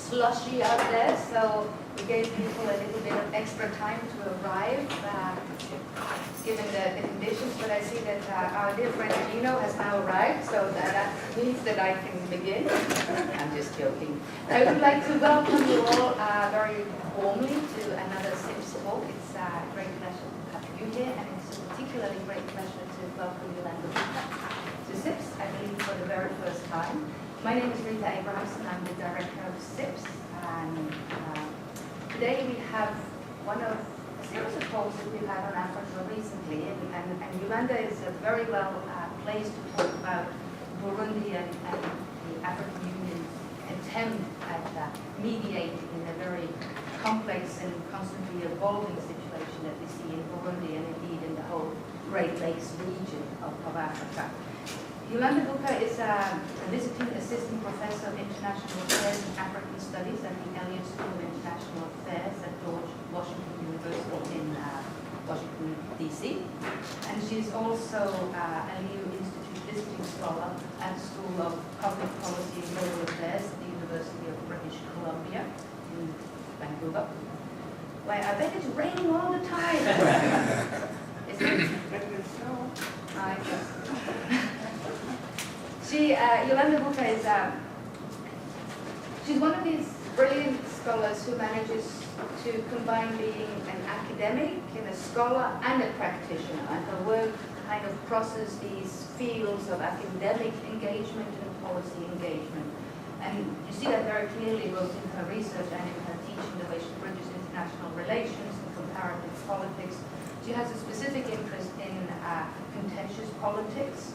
slushy out there, so we gave people a little bit of extra time to arrive, given the conditions. But I see that our dear friend Gino has now arrived, so that means that I can begin. I'm just joking. I would like to welcome you all very warmly to another SIPS talk. It's a great pleasure to have you here, and it's a particularly great pleasure to welcome Yolande Bouka to SIPS, I believe for the very first time. My name is Rita Abrahamson. I'm the director of SIPS, and today we have one of a series of talks that we've had on Africa recently, and Yolande is very well placed to talk about Burundi and the African Union's attempt at mediating in a very complex and constantly evolving situation that we see in Burundi and indeed in the whole Great Lakes region of Africa. Yolande Bouka is a visiting assistant professor of international affairs and African studies at the Elliott School of International Affairs at George Washington University in Washington, D.C. And she's also a LU Institute visiting scholar at the School of Public Policy and Global Affairs at the University of British Columbia in Vancouver, where I bet it's raining all the time. Is it? I guess. Yolande Bouka is she's one of these brilliant scholars who manages to combine being an academic and a scholar and a practitioner. And her work kind of crosses these fields of academic engagement and policy engagement. And you see that very clearly both in her research and in her teaching, the way she bridges international relations and comparative politics. She has a specific interest in contentious politics,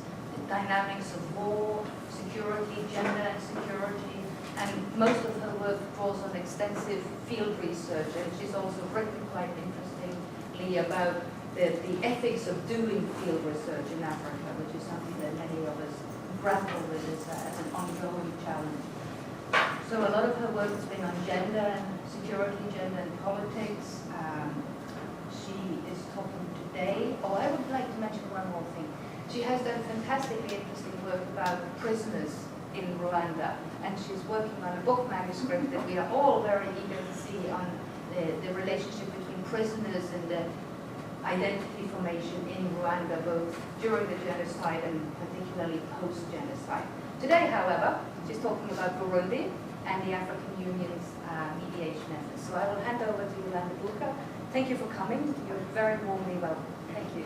dynamics of war, security, gender and security, and most of her work draws on extensive field research, and she's also written quite interestingly about the ethics of doing field research in Africa, which is something that many of us grapple with as an ongoing challenge. So a lot of her work has been on gender and security, gender and politics. She is talking today, I would like to mention one more thing. She has done fantastically interesting work about prisoners in Rwanda, and she's working on a book manuscript that we are all very eager to see on the relationship between prisoners and the identity formation in Rwanda, both during the genocide and particularly post-genocide. Today, however, she's talking about Burundi and the African Union's mediation efforts. So I will hand over to Yolande Bouka. Thank you for coming. You're very warmly welcome. Thank you.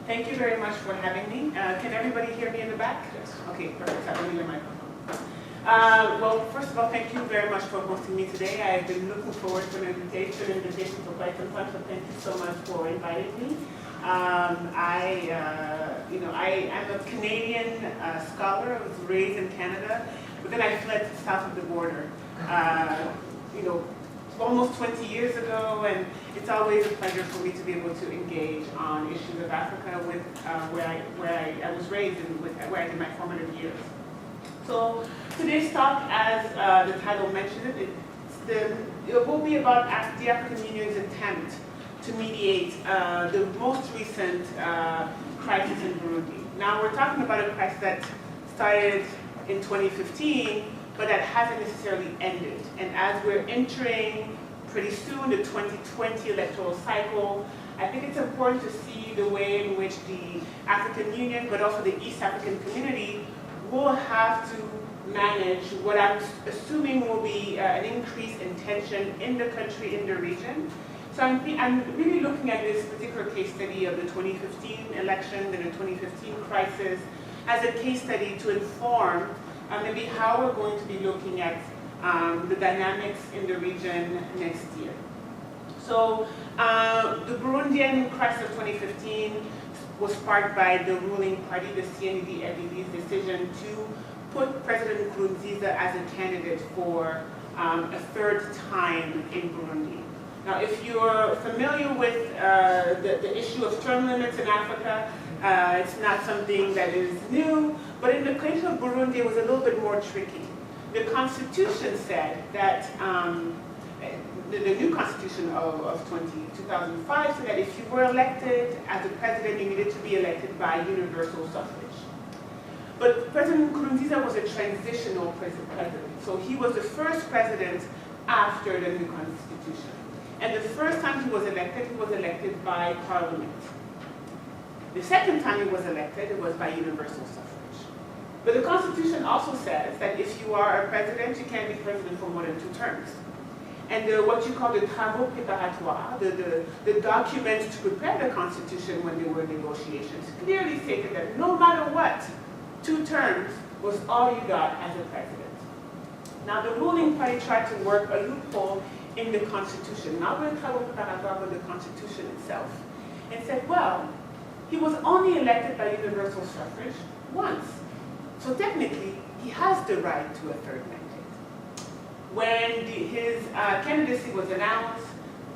Thank you very much for having me. Can everybody hear me in the back? Yes. Okay, perfect. I don't need a microphone. Well, first of all, thank you very much for hosting me today. I've been looking forward to an invitation for quite some time, so thank you so much for inviting me. I'm a Canadian scholar. I was raised in Canada, but then I fled south of the border. Almost 20 years ago, and it's always a pleasure for me to be able to engage on issues of Africa with where I was raised and where I did my formative years. So today's talk, as the title mentioned it will be about the African Union's attempt to mediate the most recent crisis in Burundi. Now we're talking about a crisis that started in 2015, but that hasn't necessarily ended. And as we're entering pretty soon the 2020 electoral cycle, I think it's important to see the way in which the African Union, but also the East African community, will have to manage what I'm assuming will be an increase in tension in the country, in the region. So I'm really looking at this particular case study of the 2015 election and the 2015 crisis as a case study to inform maybe how we're going to be looking at the dynamics in the region next year. So the Burundian crisis of 2015 was sparked by the ruling party, the CNDD-FDD's decision to put President Nkurunziza as a candidate for a third time in Burundi. Now, if you're familiar with the issue of term limits in Africa, it's not something that is new, but in the case of Burundi, it was a little bit more tricky. The Constitution said that, the new Constitution of 2005 said that if you were elected as a president, you needed to be elected by universal suffrage. But President Nkurunziza was a transitional president, so he was the first president after the new constitution. And the first time he was elected by parliament. The second time he was elected, it was by universal suffrage. But the Constitution also says that if you are a president, you can't be president for more than 2 terms. And what you call the travaux préparatoires, the documents to prepare the Constitution when there were negotiations, clearly stated that no matter what, 2 terms was all you got as a president. Now the ruling party tried to work a loophole in the Constitution, not with the travaux préparatoires, but the Constitution itself, and said, well, he was only elected by universal suffrage once. So technically, he has the right to a 3rd mandate. When his candidacy was announced,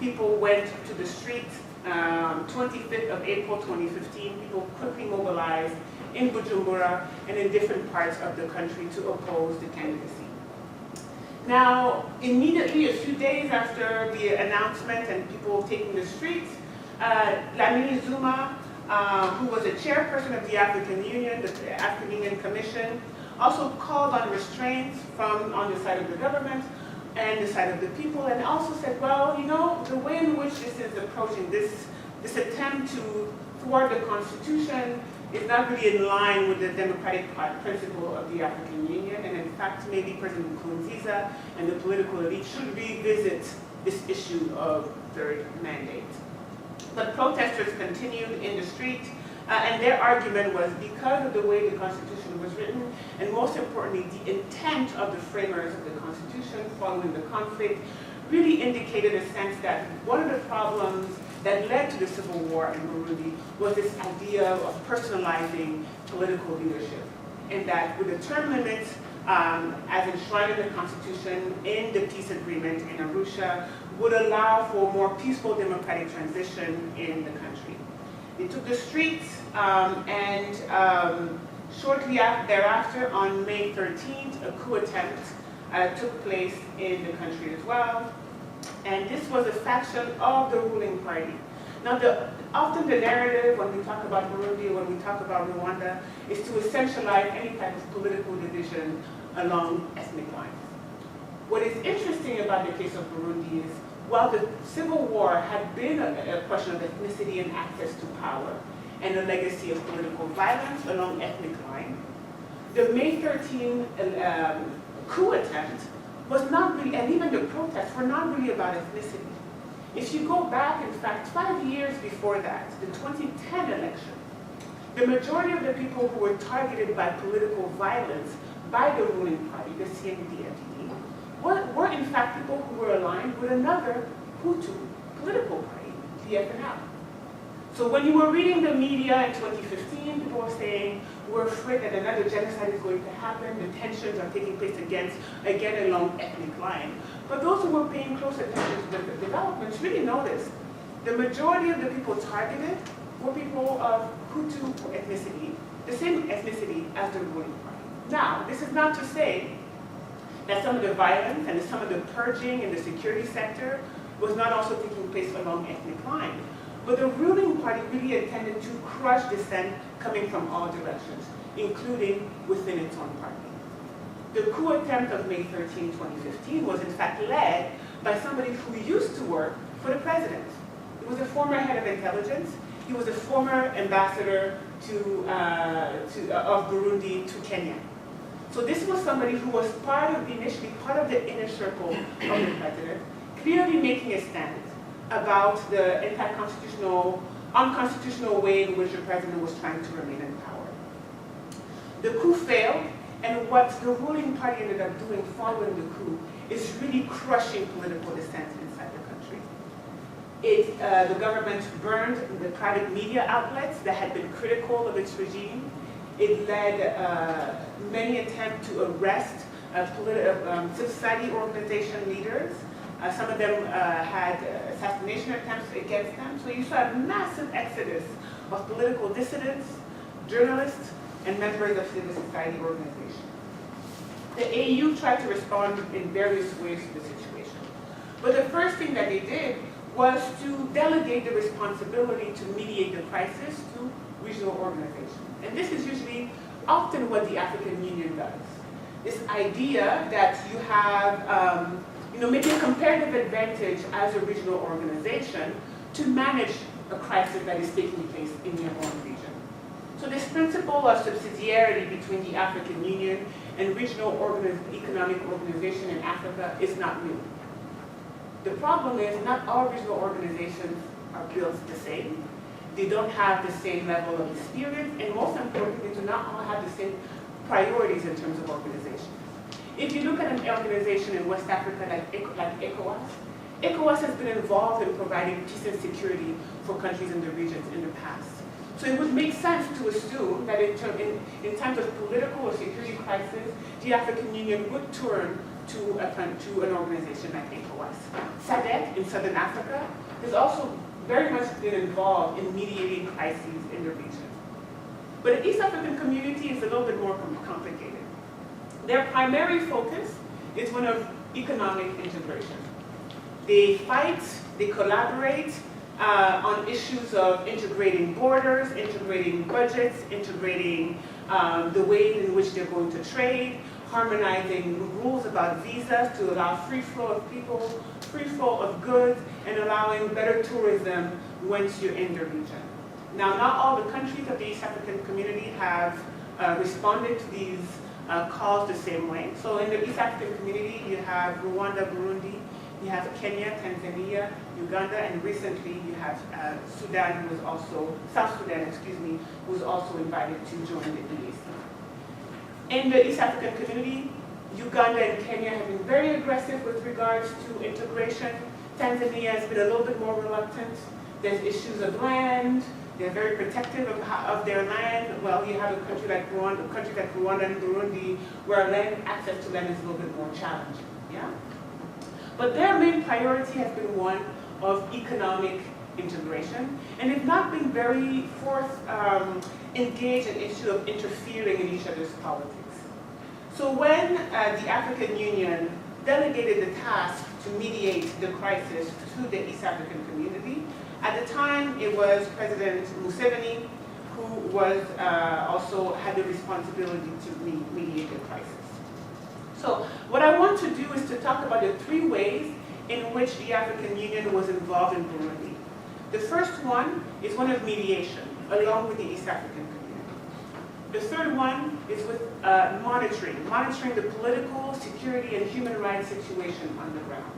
people went to the streets. 25th of April 2015, people quickly mobilized in Bujumbura and in different parts of the country to oppose the candidacy. Now, immediately, a few days after the announcement and people taking the streets, Lamini Zuma, who was a chairperson of the African Union, the African Union Commission, also called on restraints on the side of the government and the side of the people, and also said, well, you know, the way in which this is approaching, this attempt to thwart the Constitution is not really in line with the democratic principle of the African Union, and in fact, maybe President Nkurunziza and the political elite should revisit this issue of 3rd mandate. But protesters continued in the street, and their argument was because of the way the Constitution was written, and most importantly, the intent of the framers of the Constitution following the conflict really indicated a sense that one of the problems that led to the civil war in Burundi was this idea of personalizing political leadership, and that with the term limits as enshrined in the Constitution in the peace agreement in Arusha would allow for more peaceful democratic transition in the country. They took the streets and shortly thereafter, on May 13th, a coup attempt took place in the country as well. And this was a faction of the ruling party. Now, often the narrative when we talk about Burundi or when we talk about Rwanda is to essentialize any type of political division along ethnic lines. What is interesting about the case of Burundi is, while the civil war had been a question of ethnicity and access to power and a legacy of political violence along ethnic lines, the May 13 coup attempt was not really, and even the protests were not really about ethnicity. If you go back, in fact, 5 years before that, the 2010 election, the majority of the people who were targeted by political violence by the ruling party, the CNDD-FDD, were in fact people who were aligned with another Hutu political party, the FNL. So when you were reading the media in 2015, people were saying, we're afraid that another genocide is going to happen, the tensions are taking place again along ethnic lines. But those who were paying close attention to the developments really noticed the majority of the people targeted were people of Hutu ethnicity, the same ethnicity as the ruling party. Now, this is not to say that some of the violence and some of the purging in the security sector was not also taking place along ethnic lines. But the ruling party really intended to crush dissent coming from all directions, including within its own party. The coup attempt of May 13, 2015 was in fact led by somebody who used to work for the president. He was a former head of intelligence. He was a former ambassador of Burundi to Kenya. So this was somebody who was initially part of the inner circle of the president, clearly making a stand about the unconstitutional way in which the president was trying to remain in power. The coup failed, and what the ruling party ended up doing following the coup is really crushing political dissent inside the country. The government burned the private media outlets that had been critical of its regime. It led many attempts to arrest civil society organization leaders. Some of them had assassination attempts against them. So you saw a massive exodus of political dissidents, journalists, and members of civil society organizations. The AU tried to respond in various ways to the situation. But the first thing that they did was to delegate the responsibility to mediate the crisis to regional organizations. And this is usually often what the African Union does. This idea that you have maybe a comparative advantage as a regional organization to manage a crisis that is taking place in your own region. So this principle of subsidiarity between the African Union and regional economic organization in Africa is not new. The problem is not all regional organizations are built the same. They don't have the same level of experience, and most importantly, they do not all have the same priorities in terms of organization. If you look at an organization in West Africa like ECOWAS, ECOWAS has been involved in providing peace and security for countries in the regions in the past. So it would make sense to assume that in times of political or security crisis, the African Union would turn to an organization like ECOWAS. SADC in Southern Africa has also very much been involved in mediating crises in the region. But the East African community is a little bit more complicated. Their primary focus is one of economic integration. They fight, they collaborate on issues of integrating borders, integrating budgets, integrating the ways in which they're going to trade, harmonizing rules about visas to allow free flow of people, free flow of goods, and allowing better tourism once you're in the region. Now, not all the countries of the East African community have responded to these calls the same way. So in the East African community, you have Rwanda, Burundi, you have Kenya, Tanzania, Uganda, and recently you have Sudan, who was also, South Sudan, excuse me, who was also invited to join the EAC. In the East African community, Uganda and Kenya have been very aggressive with regards to integration. Tanzania has been a little bit more reluctant. There's issues of land. They're very protective of their land. Well, you have a country like Rwanda and Burundi, where access to land is a little bit more challenging. Yeah? But their main priority has been one of economic integration, and they've not been very engaged in the issue of interfering in each other's politics. So when the African Union delegated the task to mediate the crisis to the East African community, at the time it was President Museveni who was also had the responsibility to mediate the crisis. So what I want to do is to talk about the three ways in which the African Union was involved in Burundi. The first one is one of mediation, along with the East African community. The third one is with monitoring the political, security, and human rights situation on the ground.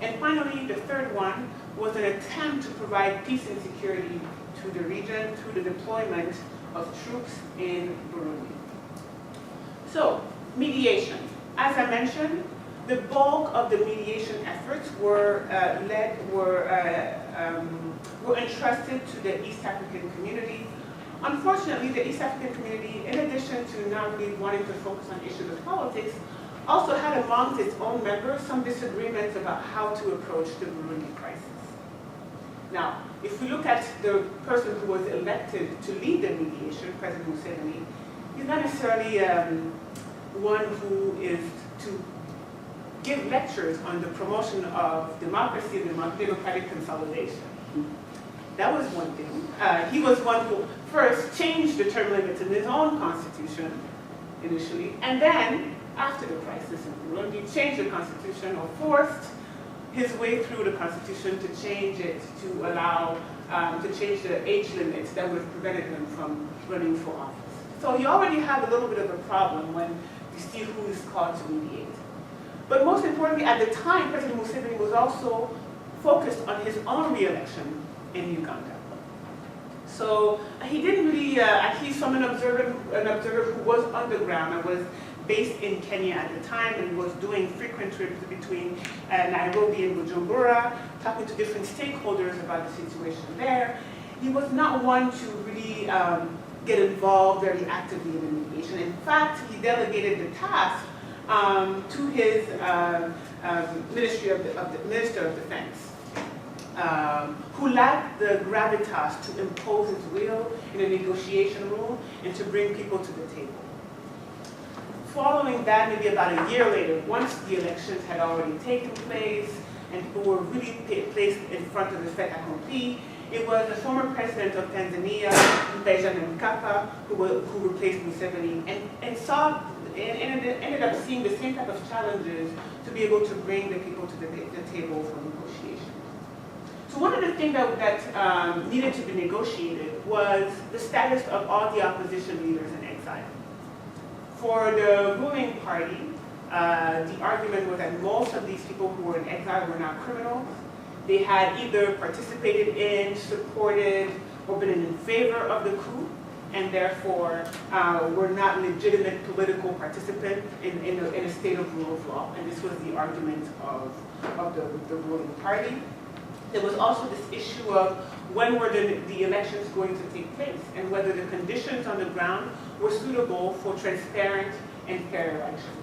And finally, the third one was an attempt to provide peace and security to the region through the deployment of troops in Burundi. So, mediation. As I mentioned, the bulk of the mediation efforts were entrusted to the East African community. Unfortunately, the East African community, in addition to not really wanting to focus on issues of politics, also had amongst its own members some disagreements about how to approach the Burundi crisis. Now, if we look at the person who was elected to lead the mediation, President Museveni, he's not necessarily one who is to give lectures on the promotion of democracy and democratic consolidation. That was one thing. He was one who first changed the term limits in his own constitution initially, and then, after the crisis in Burundi, changed the constitution or forced his way through the constitution to change it to allow, to change the age limits that would have prevented him from running for office. So you already have a little bit of a problem when you see who is called to mediate. But most importantly, at the time, President Museveni was also focused on his own re-election in Uganda. So he didn't really, at least from an observer who was on the ground and was based in Kenya at the time and was doing frequent trips between Nairobi and Bujumbura, talking to different stakeholders about the situation there. He was not one to really get involved very actively in the mediation. In fact, he delegated the task to his Minister of Defense, who lacked the gravitas to impose his will in a negotiation room and to bring people to the table. Following that, maybe about a year later, once the elections had already taken place and people were really placed in front of the fait accompli, it was the former president of Tanzania, Benjamin Mkapa, who replaced Museveni, and saw and it ended up seeing the same type of challenges to be able to bring the people to the table for negotiation. So one of the things that needed to be negotiated was the status of all the opposition leaders in exile. For the ruling party, the argument was that most of these people who were in exile were not criminals. They had either participated in, supported, or been in favor of the coup, and therefore were not legitimate political participants in a state of rule of law. And this was the argument of the ruling party. There was also this issue of when were the elections going to take place and whether the conditions on the ground were suitable for transparent and fair elections.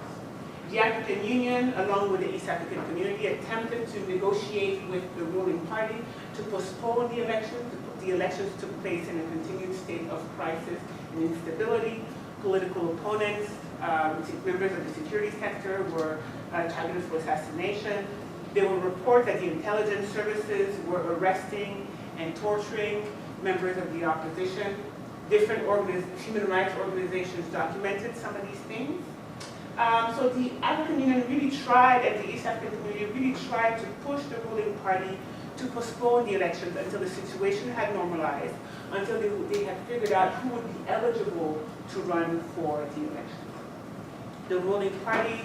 The African Union, along with the East African community, attempted to negotiate with the ruling party to postpone the elections. The elections took place in a continued state of crisis and instability. Political opponents, members of the security sector were targeted for assassination. There were reports that the intelligence services were arresting and torturing members of the opposition. Different human rights organizations documented some of these things. So the African Union really tried, and the East African community really tried to push the ruling party to postpone the elections until the situation had normalized, until they had figured out who would be eligible to run for the elections. The ruling party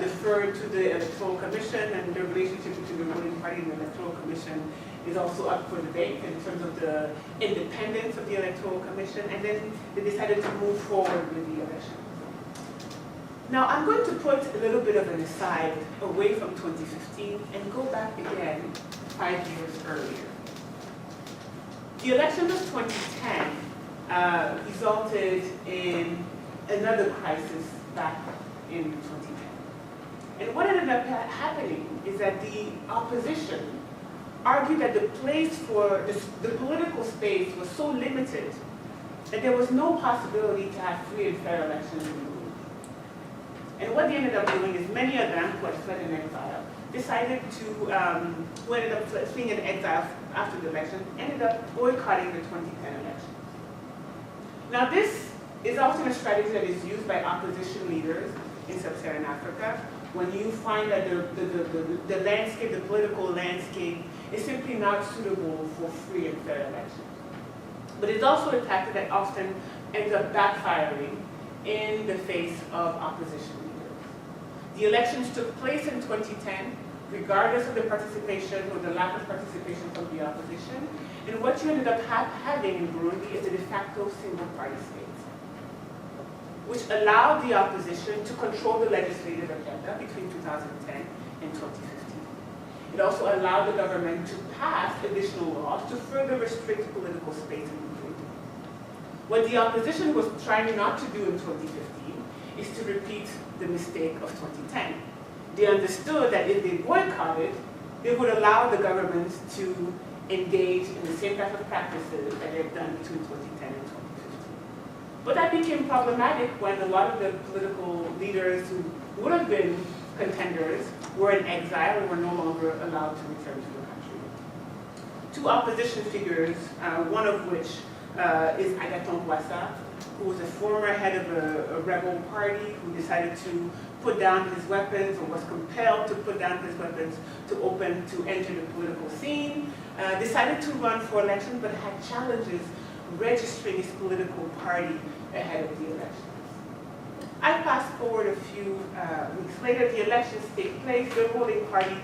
deferred to the Electoral Commission, and the relationship between the ruling party and the Electoral Commission is also up for debate in terms of the independence of the Electoral Commission, and then they decided to move forward with the elections. Now, I'm going to put a little bit of an aside away from 2015 and go back again 5 years earlier. The elections of 2010 resulted in another crisis back in 2010. And what ended up happening is that the opposition argued that the place for the political space was so limited that there was no possibility to have free and fair elections in Burundi. And what they ended up doing is many of them who had fled in exile decided to, who ended up fleeing in exile after the election, ended up boycotting the 2010 election. Now this is often a strategy that is used by opposition leaders in sub-Saharan Africa when you find that the landscape, the political landscape, is simply not suitable for free and fair elections. But it's also a tactic that often ends up backfiring in the face of opposition leaders. The elections took place in 2010, regardless of the participation or the lack of participation from the opposition. And what you ended up having in Burundi is a de facto single-party state, which allowed the opposition to control the legislative agenda between 2010 and 2015. It also allowed the government to pass additional laws to further restrict political space in Burundi. What the opposition was trying not to do in 2015 is to repeat the mistake of 2010. They understood that if they boycotted, they would allow the government to engage in the same type of practices that they've done between 2010 and 2015. But that became problematic when a lot of the political leaders who would have been contenders were in exile and were no longer allowed to return to the country. Two opposition figures, one of which is Agathon Rwasa, who was a former head of a rebel party who decided to put down his weapons, or was compelled to put down his weapons to enter the political scene, decided to run for election but had challenges registering his political party ahead of the elections. I fast forward a few weeks later, the elections take place, the ruling party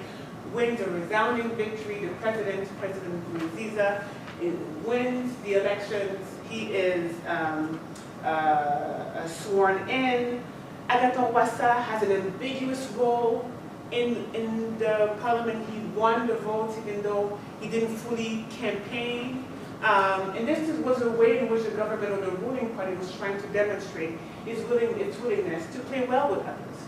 wins a resounding victory, the President Nkurunziza, wins the elections, he is sworn in. Agathon Rwasa has an ambiguous role in the parliament. He won the votes even though he didn't fully campaign. And this was a way in which the government or the ruling party was trying to demonstrate its willingness to play well with others.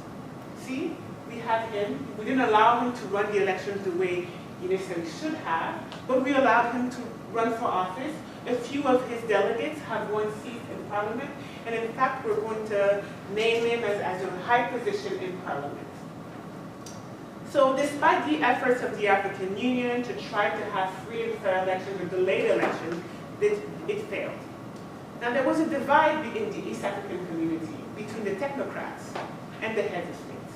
See, we have him. We didn't allow him to run the elections the way he necessarily should have, but we allowed him to run for office. A few of his delegates have won seats in parliament, and in fact, we're going to name him as a high position in parliament. So despite the efforts of the African Union to try to have free and fair elections or delayed elections, it failed. Now there was a divide in the East African community between the technocrats and the heads of states.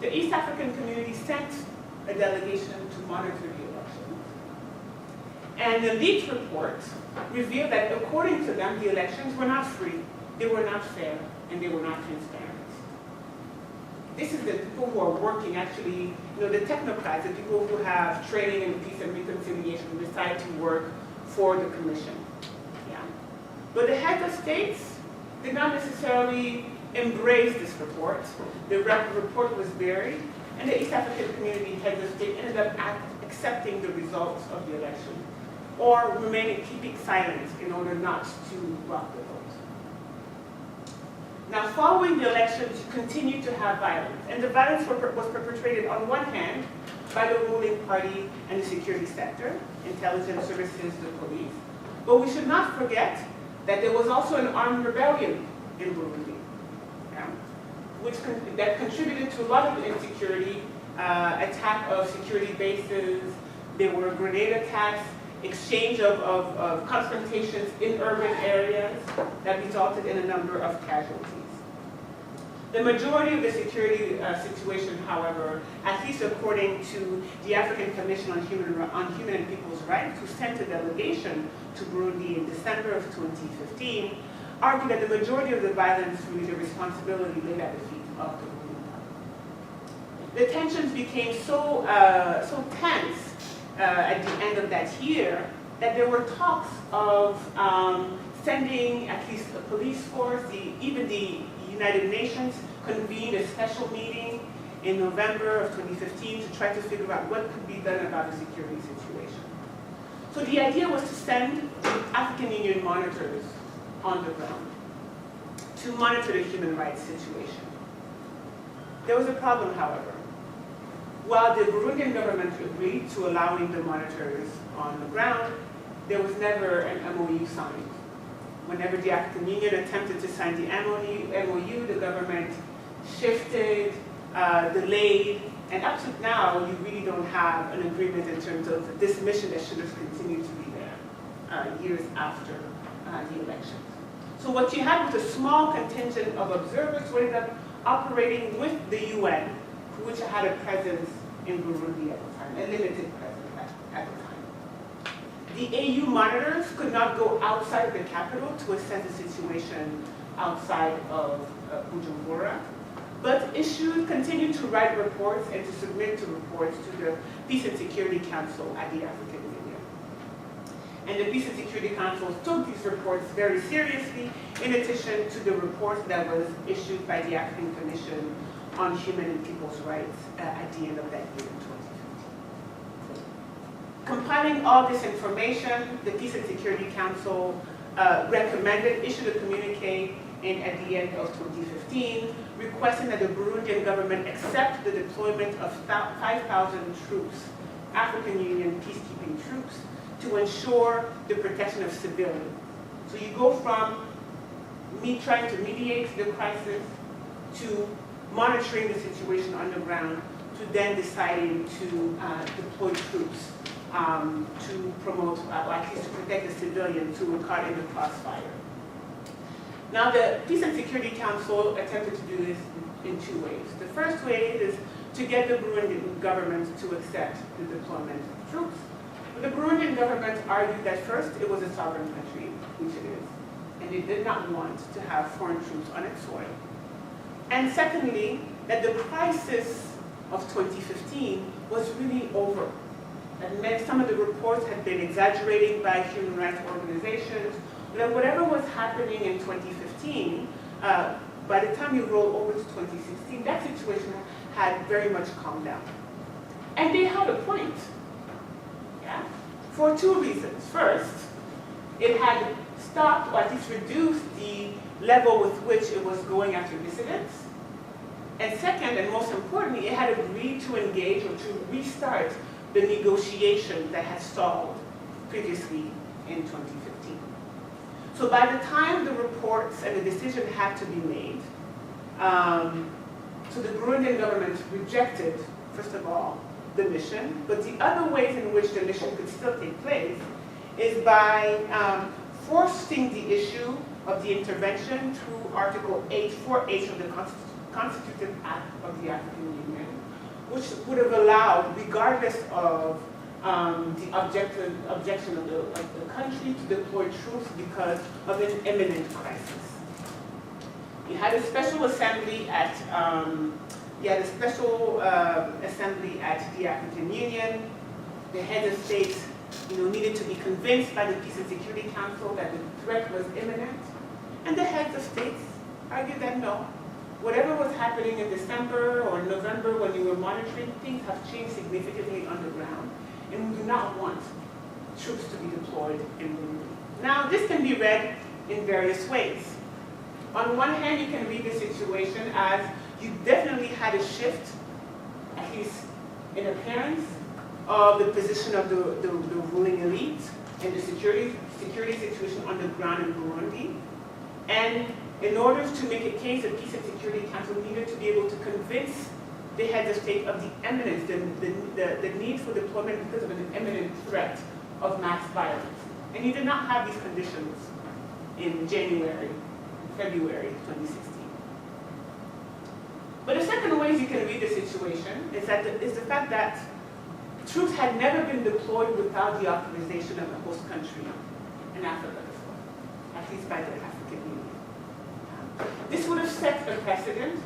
The East African community sent a delegation to monitor the elections. And the leaked report revealed that according to them, the elections were not free, they were not fair, and they were not transparent. This is the people who are working actually, the technocrats, the people who have training in peace and reconciliation, who decide to work for the commission. Yeah. But the heads of states did not necessarily embrace this report. The report was buried, and the East African community heads of state ended up accepting the results of the election, or keeping silent in order not to block the vote. Now, following the elections, you continued to have violence, and the violence was perpetrated on one hand by the ruling party and the security sector, intelligence services, the police. But we should not forget that there was also an armed rebellion in Burundi, that contributed to a lot of the insecurity, attack of security bases. There were grenade attacks, exchange of confrontations in urban areas that resulted in a number of casualties. The majority of the security situation, however, at least according to the African Commission on Human and People's Rights, who sent a delegation to Burundi in December of 2015, argued that the majority of the violence really the responsibility lay at the feet of the ruling party. The tensions became so tense at the end of that year that there were talks of sending at least a police force. Even the United Nations convened a special meeting in November of 2015 to try to figure out what could be done about the security situation. So the idea was to send African Union monitors on the ground to monitor the human rights situation. There was a problem, however. While the Burundian government agreed to allowing the monitors on the ground, there was never an MOU signed. Whenever the African Union attempted to sign the MOU, the government shifted, delayed, and up to now, you really don't have an agreement in terms of this mission that should have continued to be there years after the elections. So what you had was a small contingent of observers who ended up operating with the UN, which had a presence in Burundi at the time, a limited presence at the time. The AU monitors could not go outside of the capital to assess the situation outside of Bujumbura, but continued to write reports and to submit reports to the Peace and Security Council at the African Union. And the Peace and Security Council took these reports very seriously, in addition to the report that was issued by the African Commission on Human and People's Rights at the end of that year in 2015. Compiling all this information, the Peace and Security Council issued a communiqué at the end of 2015, requesting that the Burundian government accept the deployment of 5,000 troops, African Union peacekeeping troops, to ensure the protection of civilians. So you go from me trying to mediate the crisis to monitoring the situation on the ground to then deciding to deploy troops to promote, or at least to protect the civilians who were caught in the crossfire. Now, the Peace and Security Council attempted to do this in two ways. The first way is to get the Burundian government to accept the deployment of troops. But the Burundian government argued that first, it was a sovereign country, which it is, and it did not want to have foreign troops on its soil. And secondly, that the crisis of 2015 was really over. That meant some of the reports had been exaggerating by human rights organizations, that whatever was happening in 2015, by the time you roll over to 2016, that situation had very much calmed down. And they had a point, yeah? For two reasons. First, it had stopped, or at least reduced the level with which it was going after dissidents. And second, and most importantly, it had agreed to engage or to restart the negotiations that had stalled previously in 2015. So by the time the reports and the decision had to be made, so the Burundian government rejected, first of all, the mission, but the other ways in which the mission could still take place is by forcing the issue of the intervention through Article 848 of the Constitutive Act of the African Union, which would have allowed, regardless of the objection of the country, to deploy troops because of an imminent crisis. You had a special assembly at the African Union. The heads of state, needed to be convinced by the Peace and Security Council that the threat was imminent, and the heads of states argued that no. Whatever was happening in December or November when you were monitoring, things have changed significantly on the ground, and we do not want troops to be deployed in Burundi. Now, this can be read in various ways. On one hand, you can read the situation as you definitely had a shift, at least in appearance, of the position of the ruling elite and the security situation on the ground in Burundi. And in order to make a case, the Peace and Security Council needed to be able to convince the heads of state of the imminence, the need for deployment because of an imminent threat of mass violence. And you did not have these conditions in January, February 2016. But the second way you can read the situation is the fact that troops had never been deployed without the authorization of the host country in Africa before, at least by the African Union. This would have set a precedent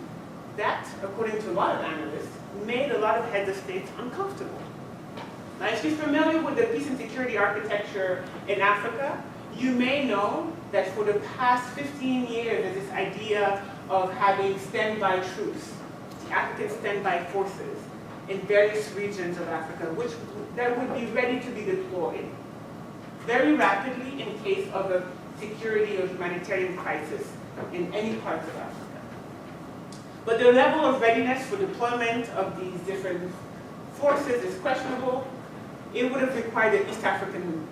that, according to a lot of analysts, made a lot of heads of states uncomfortable. Now, if you're familiar with the peace and security architecture in Africa, you may know that for the past 15 years, there's this idea of having standby troops, the African standby forces, in various regions of Africa, that would be ready to be deployed very rapidly in case of a security or humanitarian crisis in any parts of Africa. But the level of readiness for deployment of these different forces is questionable. It would have required the East African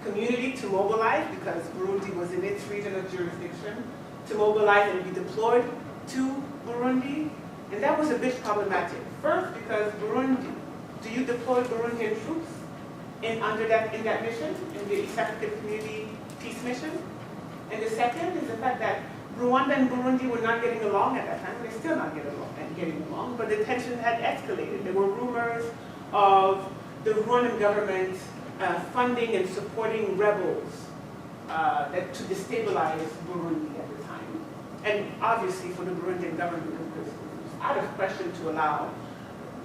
community to mobilize, because Burundi was in its region of jurisdiction, to mobilize and be deployed to Burundi. And that was a bit problematic. First, because Burundi, do you deploy Burundian troops in that mission, in the East African Community Peace Mission? And the second is the fact that Rwanda and Burundi were not getting along at that time. They're still not getting along, but the tension had escalated. There were rumors of the Rwandan government funding and supporting rebels to destabilize Burundi at the time. And obviously for the Burundian government, it was out of question to allow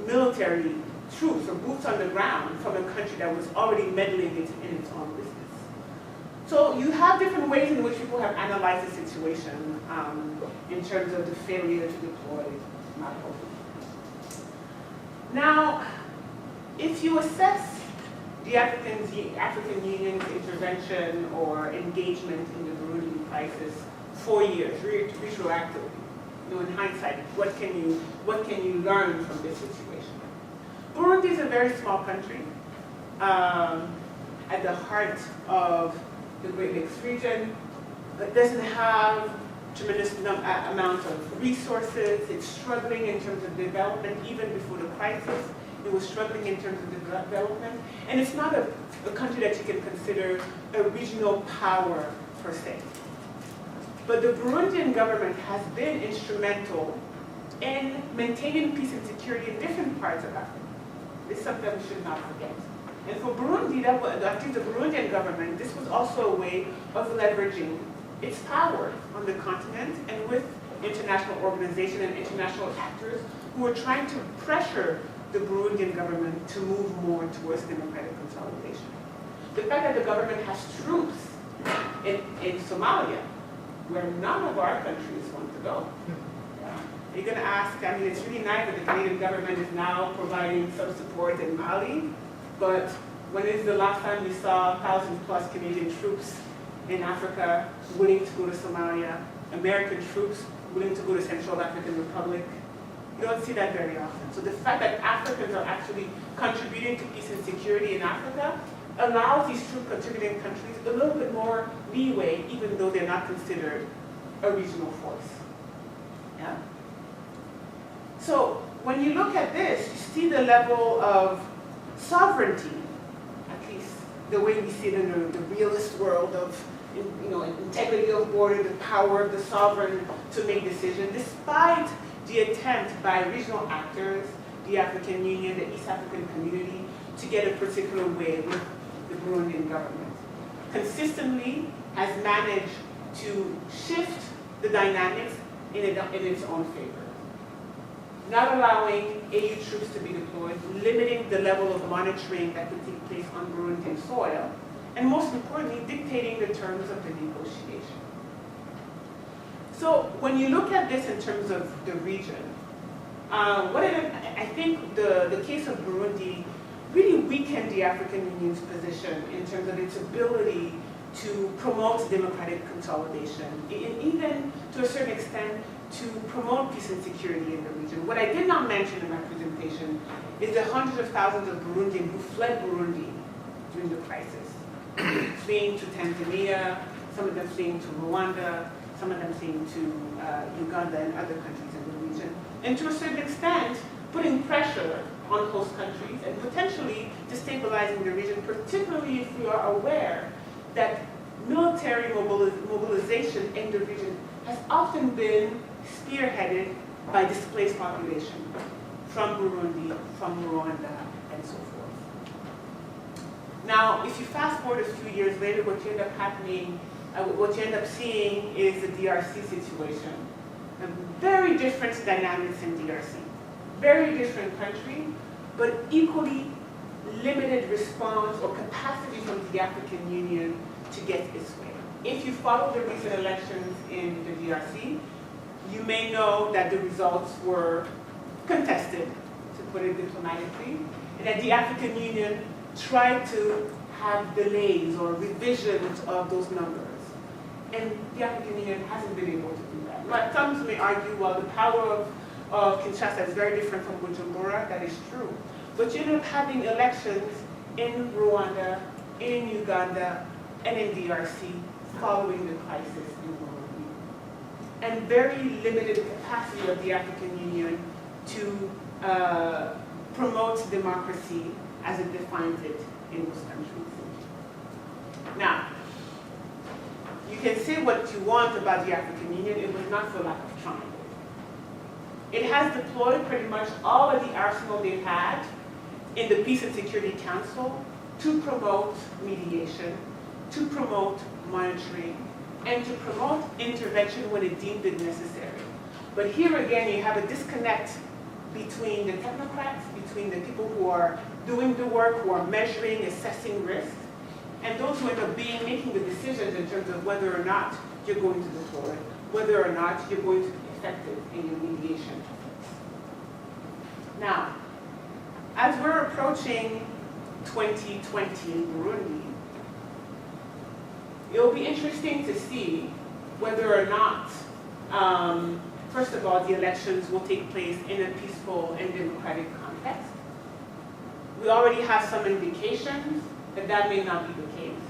military troops or boots on the ground from a country that was already meddling in its own business. So you have different ways in which people have analyzed the situation in terms of the failure to deploy Mali. Now, if you assess the African Union's intervention or engagement in the Burundian crisis 4 years, retroactively, in hindsight, what can you learn from this situation? Burundi is a very small country at the heart of the Great Lakes region. It doesn't have tremendous amount of resources. It's struggling in terms of development. Even before the crisis, it was struggling in terms of development. And it's not a country that you can consider a regional power per se. But the Burundian government has been instrumental in maintaining peace and security in different parts of Africa. It's something we should not forget. And for Burundi, I think the Burundian government, this was also a way of leveraging its power on the continent and with international organizations and international actors who were trying to pressure the Burundian government to move more towards democratic consolidation. The fact that the government has troops in Somalia, where none of our countries want to go. You're going to ask, I mean, it's really nice that the Canadian government is now providing some support in Mali, but when is the last time you saw 1,000+ Canadian troops in Africa willing to go to Somalia, American troops willing to go to Central African Republic? You don't see that very often. So the fact that Africans are actually contributing to peace and security in Africa allows these troop-contributing countries a little bit more leeway, even though they're not considered a regional force. Yeah? So when you look at this, you see the level of sovereignty, at least the way we see it in the realist world of integrity of border, the power of the sovereign to make decisions, despite the attempt by regional actors, the African Union, the East African community, to get a particular way with the Burundian government. Consistently has managed to shift the dynamics in its own favor. Not allowing AU troops to be deployed, limiting the level of monitoring that could take place on Burundian soil, and most importantly, dictating the terms of the negotiation. So when you look at this in terms of the region, I think the case of Burundi really weakened the African Union's position in terms of its ability to promote democratic consolidation, and even to a certain extent to promote peace and security in the region. What I did not mention in my presentation is the hundreds of thousands of Burundians who fled Burundi during the crisis, fleeing to Tanzania, some of them fleeing to Rwanda, some of them fleeing to Uganda and other countries in the region, and to a certain extent putting pressure on host countries and potentially destabilizing the region, particularly if we are aware that military mobilization in the region has often been spearheaded by displaced population from Burundi, from Rwanda, and so forth. Now, if you fast forward a few years later, what you end up seeing is the Drc situation. Very different dynamics in DRC. Very different country, but equally limited response or capacity from the African Union to get its way. If you follow the recent elections in the DRC, you may know that the results were contested, to put it diplomatically, and that the African Union tried to have delays or revisions of those numbers. And the African Union hasn't been able to do that. But some may argue, well, the power of Kinshasa is very different from Bujumbura. That is true. But you end up having elections in Rwanda, in Uganda, and in DRC following the crisis in Burundi. And very limited capacity of the African Union to promote democracy as it defines it in those countries. Now, you can say what you want about the African Union, it was not for lack of trying. It has deployed pretty much all of the arsenal they've had in the Peace and Security Council to promote mediation, to promote monitoring, and to promote intervention when it deemed it necessary. But here again, you have a disconnect between the technocrats, between the people who are doing the work, who are measuring, assessing risk, and those who end up making the decisions in terms of whether or not you're going to deploy, whether or not you're going to be effective in your mediation efforts. Now, as we're approaching 2020 in Burundi, it'll be interesting to see whether or not, first of all, the elections will take place in a peaceful and democratic context. We already have some indications that that may not be the case.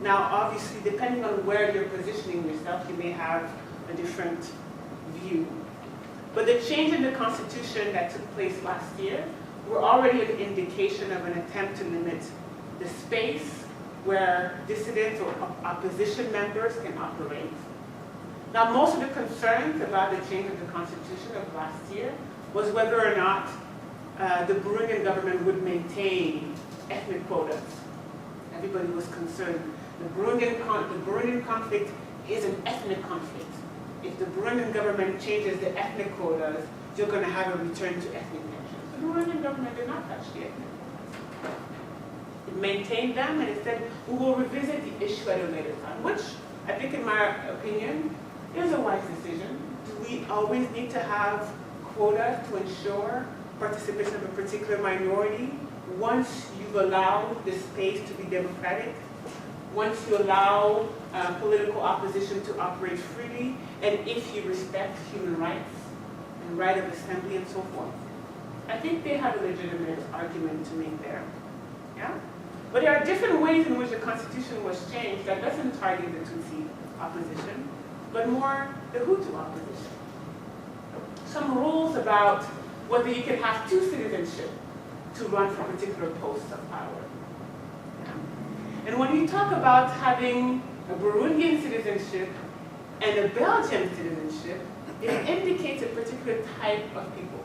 Now, obviously, depending on where you're positioning yourself, you may have a different view. But the change in the Constitution that took place last year were already an indication of an attempt to limit the space where dissidents or opposition members can operate. Now, most of the concerns about the change of the Constitution of last year was whether or not the Burundian government would maintain ethnic quotas. Everybody was concerned. The Burundian conflict is an ethnic conflict. If the Burundian government changes the ethnic quotas, you're going to have a return to ethnic tensions. The Burundian government did not touch the ethnic quotas. It maintained them, and it said, we will revisit the issue at a later time, which I think, in my opinion, is a wise decision. Do we always need to have quotas to ensure participation of a particular minority once you've allowed the space to be democratic, once you allow political opposition to operate freely, and if you respect human rights and right of assembly and so forth? I think they have a legitimate argument to make there. Yeah? But there are different ways in which the Constitution was changed that doesn't target the Tutsi opposition, but more the Hutu opposition. Some rules about whether you can have two citizenship to run for particular posts of power. Yeah. And when you talk about having a Burundian citizenship, and a Belgian citizenship, it indicates a particular type of people.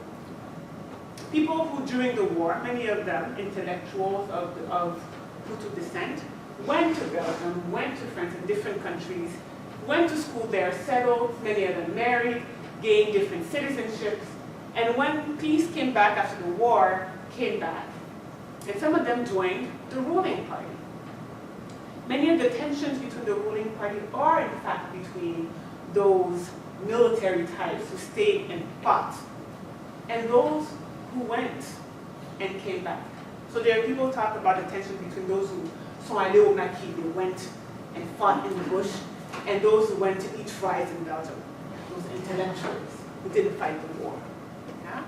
People who during the war, many of them intellectuals of Hutu descent, went to Belgium, went to France and different countries, went to school there, settled, many of them married, gained different citizenships, and when peace came back after the war, came back. And some of them joined the ruling party. Many of the tensions between the ruling party are in fact between those military types who stayed and fought, and those who went and came back. So there are people who talk about the tension between those who they went and fought in the bush, and those who went to eat fries in Belgium, those intellectuals who didn't fight the war. Yeah?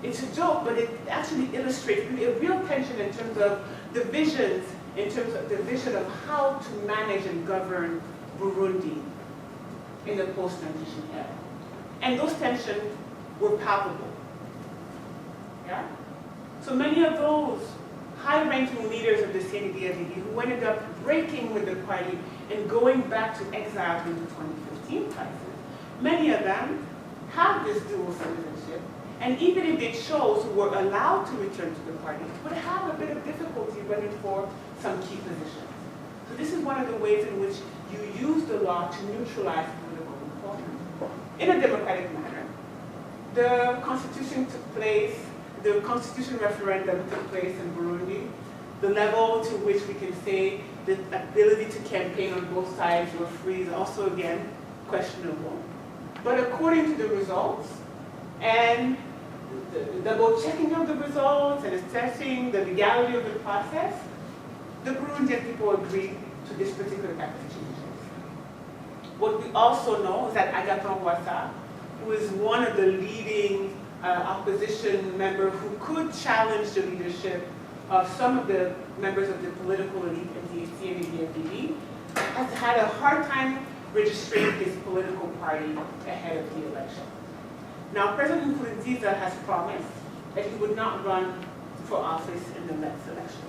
It's a joke, but it actually illustrates really a real tension in terms of the visions, in terms of the vision of how to manage and govern Burundi in the post-transition era. And those tensions were palpable. Yeah? So many of those high-ranking leaders of the CNDD-FDD who ended up breaking with the party and going back to exile in the 2015 crisis, many of them have this dual citizenship, and even if they chose, who were allowed to return to the party, would have a bit of difficulty running for some key positions. So this is one of the ways in which you use the law to neutralize political involvement in a democratic manner. The Constitution took place, the Constitution referendum took place in Burundi. The level to which we can say the ability to campaign on both sides were free is also, again, questionable. But according to the results, and the double checking of the results and assessing the legality of the process, the Burundian people agreed to this particular type of changes. What we also know is that Agathon Rwasa, who is one of the leading opposition members who could challenge the leadership of some of the members of the political elite in the CNDD-FDD, has had a hard time registering his political party ahead of the election. Now, President Nkurunziza has promised that he would not run for office in the next election.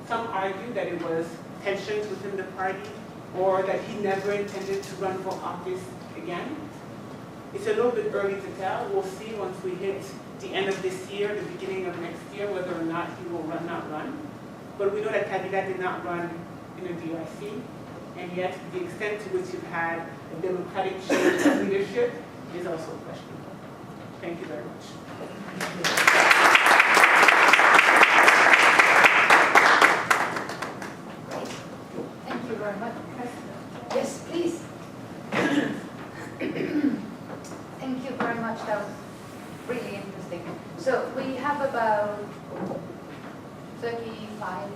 Some argue that it was tensions within the party, or that he never intended to run for office again. It's a little bit early to tell. We'll see once we hit the end of this year, the beginning of next year, whether or not he will not run. But we know that Kabila did not run in a DRC, and yet the extent to which you've had a democratic change of leadership is also questionable. Thank you very much. Thank you very much. Yes, please. Thank you very much. That was really interesting. So we have about 35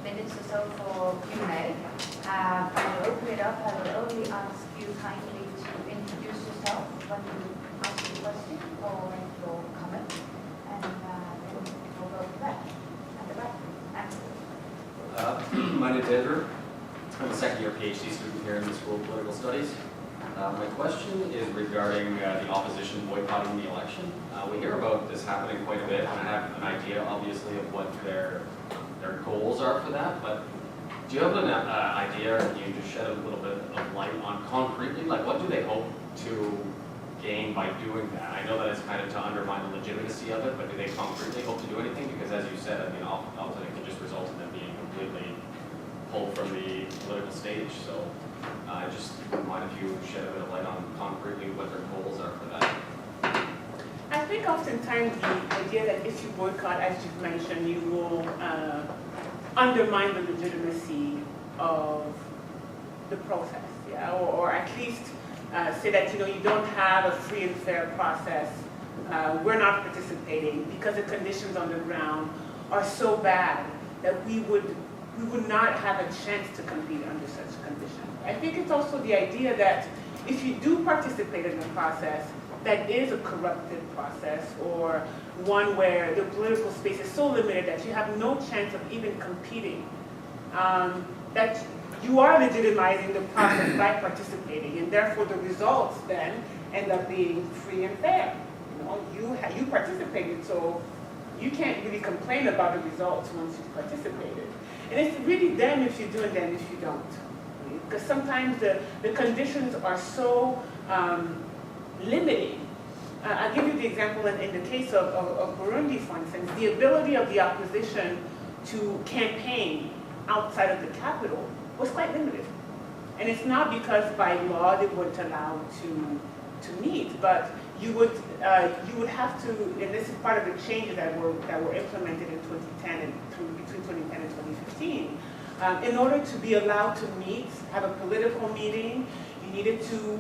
minutes or so for Q&A. I will open it up. I will only ask you kindly to introduce yourself when you ask a question or make your comment, and then we'll go to that. At the back. My name is Andrew. I'm a second-year PhD student here in the School of Political Studies. My question is regarding the opposition boycotting the election. We hear about this happening quite a bit, and I have an idea, obviously, of what their goals are for that. But do you have an idea, or can you just shed a little bit of light on concretely, like what do they hope to gain by doing that? I know that it's kind of to undermine the legitimacy of it, but do they concretely hope to do anything? Because as you said, I mean, often it can just result in them being completely pulled from the political stage. So I just mind if you shed a bit of light on concretely what their goals are for that. I think oftentimes the idea that if you boycott, as you've mentioned, you will undermine the legitimacy of the process, yeah? Or at least say that you don't have a free and fair process. We're not participating because the conditions on the ground are so bad that we would not have a chance to compete under such conditions. I think it's also the idea that if you do participate in the process, that is a corrupted process, or one where the political space is so limited that you have no chance of even competing, that you are legitimizing the process by participating, and therefore the results then end up being free and fair. You participated, so you can't really complain about the results once you've participated. And it's really them if you do and them if you don't. authority, because sometimes the conditions are so limiting. I'll give you the example in the case of Burundi, for instance. The ability of the opposition to campaign outside of the capital was quite limited. And it's not because by law they weren't allowed to meet, but you would have to, and this is part of the changes that were implemented in 2010 and between 2010 and 2015. In order to be allowed to meet, have a political meeting, you needed to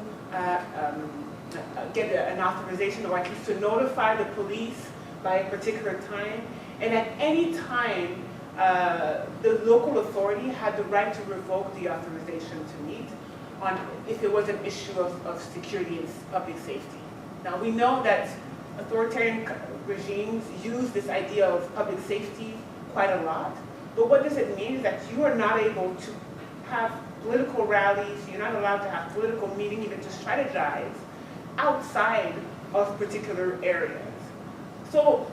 get an authorization, or at least to notify the police by a particular time. And at any time, the local authority had the right to revoke the authorization to meet if it was an issue of security and public safety. Now, we know that authoritarian regimes use this idea of public safety quite a lot, but what does it mean is that you are not able to have political rallies, you're not allowed to have political meetings, even to strategize outside of particular areas. So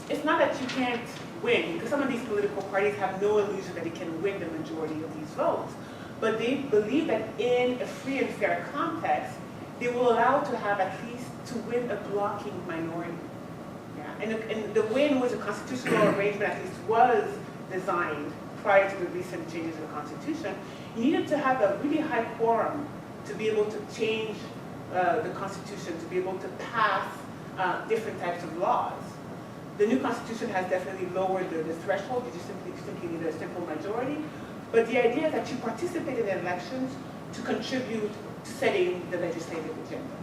it's not that you can't win, because some of these political parties have no illusion that they can win the majority of these votes, but they believe that in a free and fair context, they will allow to have at least to win a blocking minority. Yeah. And the win was a constitutional arrangement, at least was designed prior to the recent changes in the Constitution. You needed to have a really high quorum to be able to change the Constitution, to be able to pass different types of laws. The new Constitution has definitely lowered the threshold. You just simply need a simple majority. But the idea is that you participate in elections to contribute to setting the legislative agenda.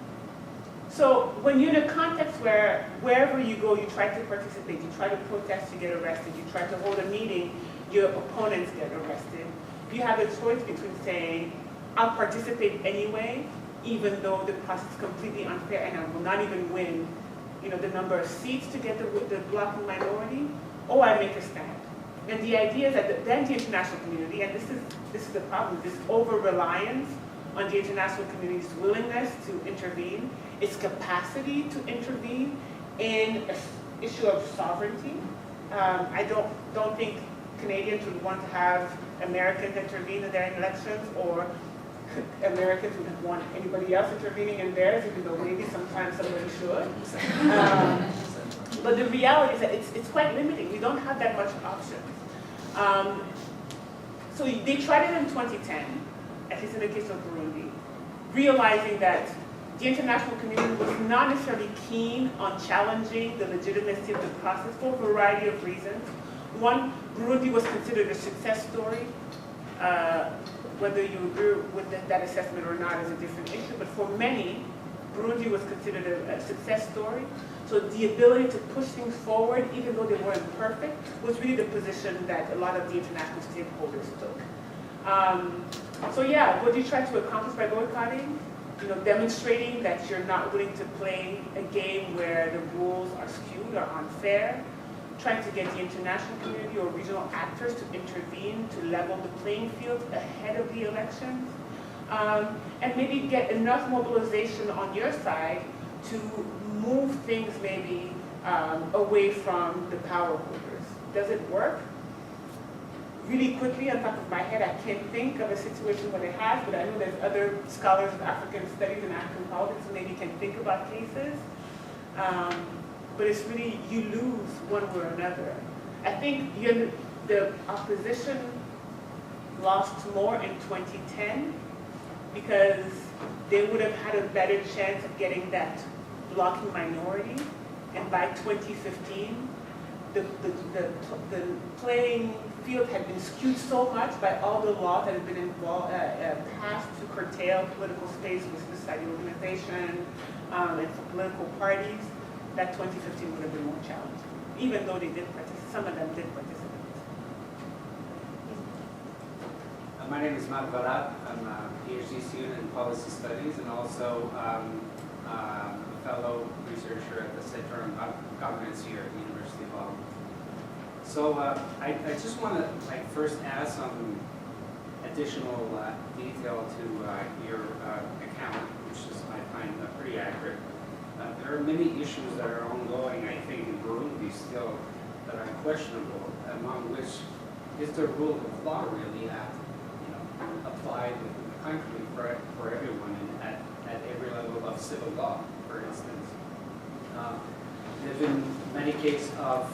So when you're in a context where wherever you go, you try to participate, you try to protest, you get arrested, you try to hold a meeting, your opponents get arrested, you have a choice between saying, I'll participate anyway, even though the process is completely unfair and I will not even win the number of seats to get the blocking minority, or I make a stand. And the idea is that then the international community, and this is the problem, this over-reliance on the international community's willingness to intervene, its capacity to intervene in an issue of sovereignty. I don't think Canadians would want to have Americans intervene in their elections, or Americans would want anybody else intervening in theirs, even though maybe sometimes somebody should. But the reality is that it's quite limiting. We don't have that much options. So they tried it in 2010, at least in the case of Burundi, realizing that the international community was not necessarily keen on challenging the legitimacy of the process for a variety of reasons. One, Burundi was considered a success story. Whether you agree with that assessment or not is a different issue, but for many, Burundi was considered a success story. So the ability to push things forward, even though they weren't perfect, was really the position that a lot of the international stakeholders took. So yeah, what do you try to accomplish by boycotting? Demonstrating that you're not willing to play a game where the rules are skewed or unfair, trying to get the international community or regional actors to intervene to level the playing field ahead of the elections, and maybe get enough mobilization on your side to move things maybe away from the power holders. Does it work? Really quickly, on top of my head, I can't think of a situation where it has, but I know there's other scholars of African studies and African politics who maybe can think about cases. But it's really, you lose one way or another. I think the opposition lost more in 2010 because they would have had a better chance of getting that blocking minority. And by 2015, the playing field had been skewed so much by all the laws that had been passed to curtail political space with society organization and for political parties, that 2015 would have been more challenging, even though they did participate, some of them did participate. My name is Matt Varat. I'm a PhD student in policy studies and also a fellow researcher at the Center on Governance here at the University of Ottawa. So I just want to first add some additional detail to your account, which is, I find pretty accurate. There are many issues that are ongoing, I think, in Burundi still that are questionable, among which is the rule of law really at applied within the country for everyone and at every level of civil law, for instance. There have been many cases of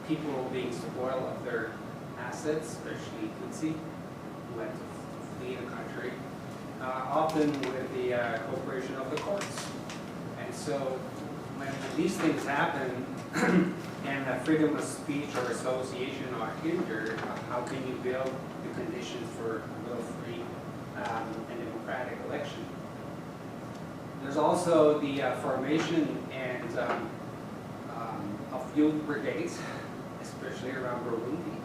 people being spoiled of their assets, especially Tutsi, who had to flee the country, often with the cooperation of the courts. And so when these things happen, and freedom of speech or association are hindered, how can you build the conditions for a real free and democratic election? There's also the formation and of youth brigades, especially around Burundi,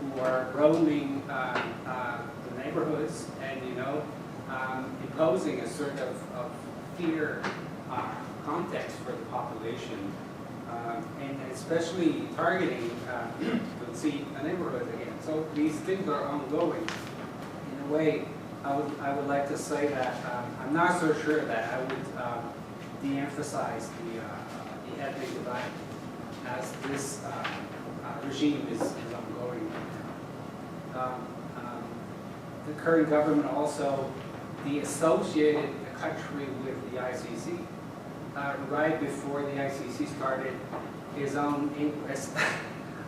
who are roaming the neighborhoods and, imposing a sort of fear context for the population, and especially targeting Tutsi neighborhoods again. So these things are ongoing. In a way, I would like to say that I'm not so sure that I would de-emphasize the ethnic divide as this regime is ongoing right now. The current government also de-associated the country with the ICC. Right before the ICC started his own inquest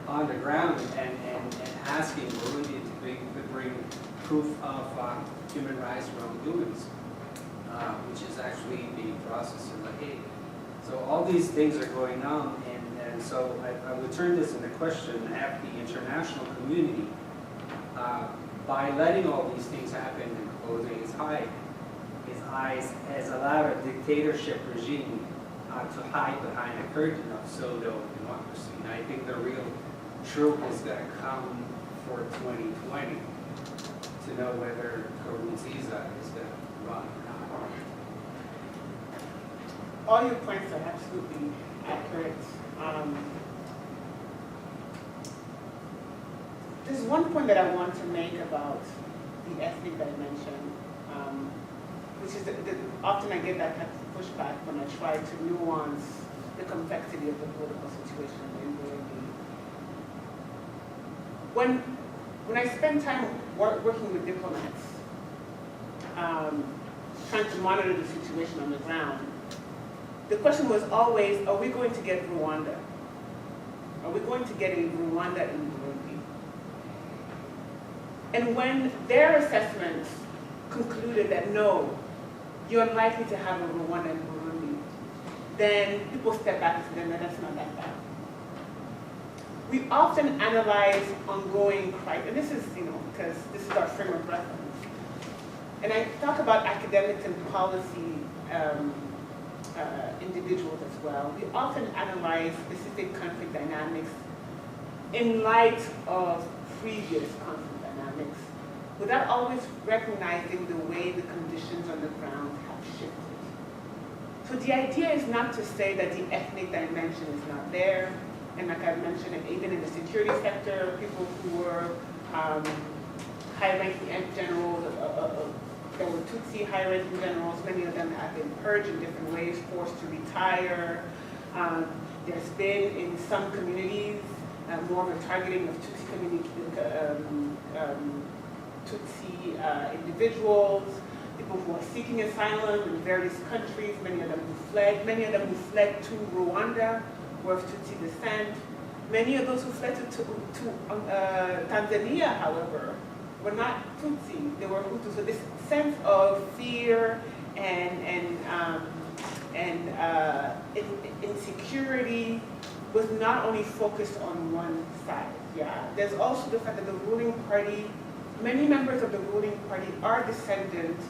on the ground and asking Burundi to bring proof of human rights wrongdoings, which is actually being processed in The Hague. So all these things are going on, and so I would turn this into question, have the international community, by letting all these things happen and closing his eyes, has allowed a dictatorship regime to hide behind a curtain of pseudo-democracy. And I think the real truth is going to come for 2020 to know whether Nkurunziza is going to run or not. All your points are absolutely accurate. There's one point that I want to make about the ethnic dimension, which is that often I get that type of pushback when I try to nuance the complexity of the political situation in Burundi. When I spend time working with diplomats, trying to monitor the situation on the ground, the question was always, are we going to get Rwanda? Are we going to get a Rwanda in Burundi? And when their assessments concluded that no, you're unlikely to have a Rwanda in Burundi, then people step back and say, no, that's not that bad. We often analyze ongoing crisis, and this is, because this is our frame of reference. And I talk about academics and policy individuals as well. We often analyze specific conflict dynamics in light of previous conflict dynamics, without always recognizing the way the conditions on the ground have shifted. So the idea is not to say that the ethnic dimension is not there, and like I mentioned, even in the security sector, people who were high-ranking generals, there were Tutsi high-ranking generals, many of them have been purged in different ways, forced to retire. There's been, in some communities, more of a targeting of Tutsi individuals, people who are seeking asylum in various countries, many of them who fled to Rwanda were of Tutsi descent. Many of those who fled to Tanzania, however, were not Tutsi, they were Hutu. So this sense of fear and insecurity was not only focused on one side. Yeah, there's also the fact that the ruling party, many members of the ruling party are descendants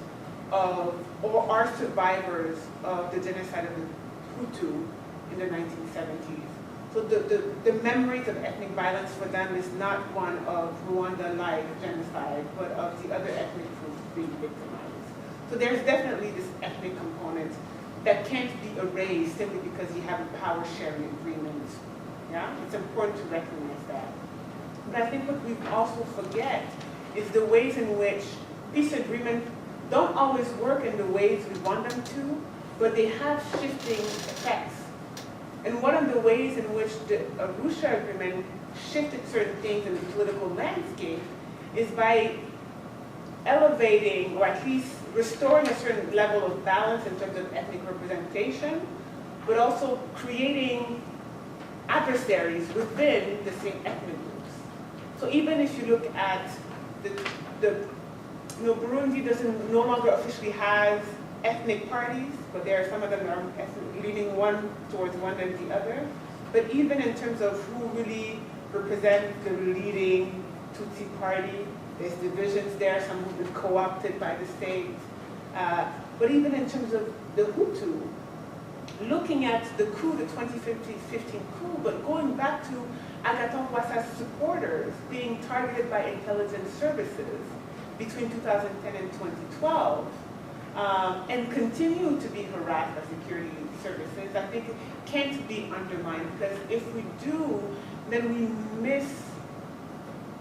of or are survivors of the genocide of the Hutu in the 1970s. So the memories of ethnic violence for them is not one of Rwanda-like genocide, but of the other ethnic groups being victimized. So there's definitely this ethnic component that can't be erased simply because you have a power-sharing agreement. Yeah, it's important to recognize that. But I think what we also forget is the ways in which peace agreements don't always work in the ways we want them to, but they have shifting effects. And one of the ways in which the Arusha Agreement shifted certain things in the political landscape is by elevating or at least restoring a certain level of balance in terms of ethnic representation, but also creating adversaries within the same ethnic groups. So even if you look at Burundi no longer officially has ethnic parties, but there are some of them that are leaning one towards one than the other. But even in terms of who really represents the leading Tutsi party, there's divisions there, some who've been co-opted by the state. But even in terms of the Hutu, looking at the coup, the 2015 coup, but going back to Agathon Rwasa's supporters being targeted by intelligence services between 2010 and 2012, and continue to be harassed by security services, I think it can't be undermined, because if we do, then we miss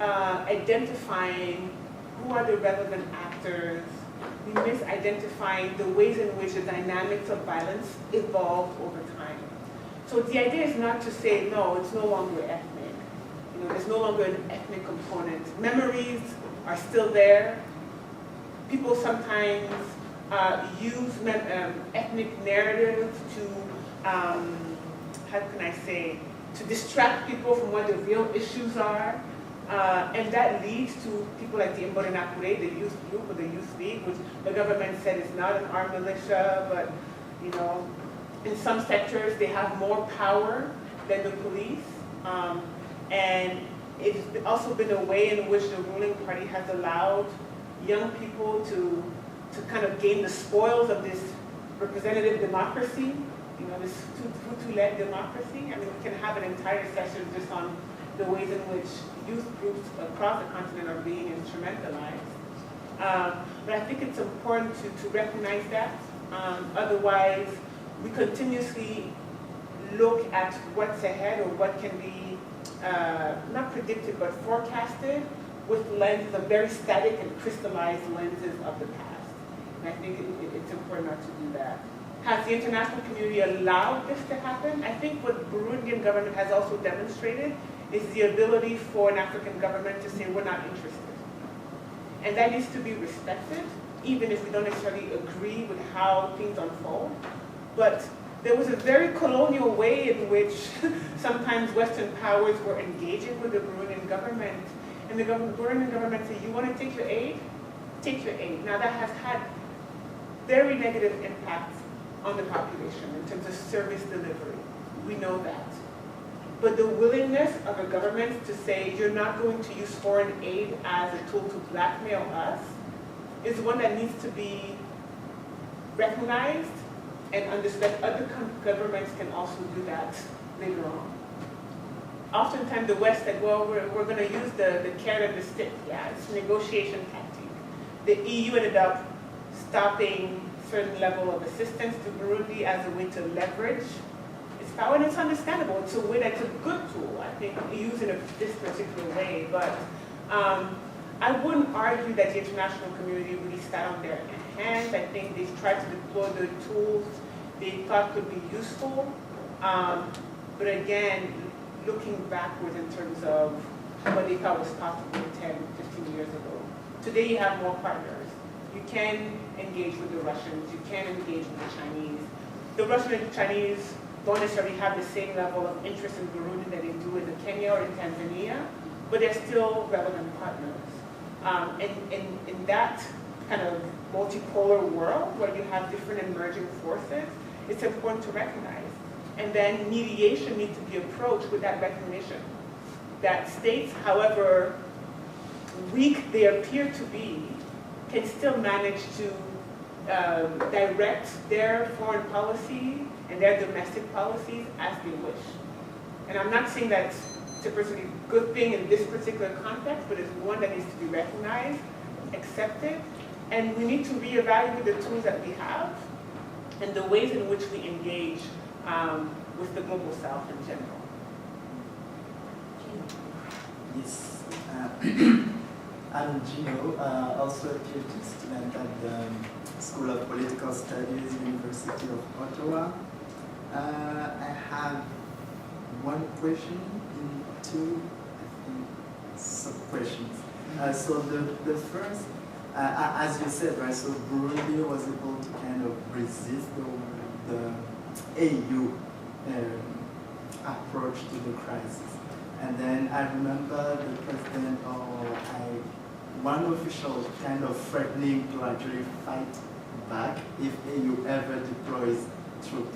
identifying who are the relevant actors. We miss identifying the ways in which the dynamics of violence evolved over time. So the idea is not to say, no, it's no longer ethnic. There's no longer an ethnic component. Memories are still there. People sometimes use ethnic narratives to, how can I say, to distract people from what the real issues are. And that leads to people like the Imbonerakure, the youth group or the youth league, which the government said is not an armed militia, but in some sectors they have more power than the police. And it's also been a way in which the ruling party has allowed young people to kind of gain the spoils of this representative democracy, this Hutu-led democracy. I mean, we can have an entire session just on the ways in which youth groups across the continent are being instrumentalized. But I think it's important to recognize that. Otherwise, we continuously look at what's ahead or what can be not predicted but forecasted with lenses of very static and crystallized lenses of the past. And I think it's important not to do that. Has the international community allowed this to happen? I think what Burundian government has also demonstrated is the ability for an African government to say, we're not interested. And that needs to be respected, even if we don't necessarily agree with how things unfold. But there was a very colonial way in which sometimes Western powers were engaging with the Burundian government. And the Burundian government said, you want to take your aid? Take your aid. Now that has had very negative impacts on the population in terms of service delivery. We know that. But the willingness of a government to say, you're not going to use foreign aid as a tool to blackmail us, is one that needs to be recognized and understood. Other governments can also do that later on. Oftentimes the West said, well, we're going to use the carrot and the stick. Yeah, it's a negotiation tactic. The EU ended up stopping certain level of assistance to Burundi as a way to leverage its power, and it's understandable. It's a way that's a good tool, I think, used in this particular way. But I wouldn't argue that the international community really sat on their hands. I think they tried to deploy the tools they thought could be useful. But again, looking backwards in terms of what they thought was possible 10, 15 years ago. Today you have more partners. You can engage with the Russians, you can engage with the Chinese. The Russians and the Chinese don't necessarily have the same level of interest in Burundi that they do in Kenya or in Tanzania, but they're still relevant partners. In that kind of multipolar world where you have different emerging forces, it's important to recognize. And then mediation needs to be approached with that recognition that states, however weak they appear to be, can still manage to direct their foreign policy and their domestic policies as they wish. And I'm not saying that's a particularly good thing in this particular context, but it's one that needs to be recognized, accepted, and we need to reevaluate the tools that we have and the ways in which we engage with the global South in general. Yes. I'm Gino, also a PhD student at the School of Political Studies, University of Ottawa. I have one question and two, I think, sub-questions. So the first, as you said, right, so Burundi was able to kind of resist the AU approach to the crisis. And then I remember the president or one official kind of threatening to actually fight back if AU ever deploys troops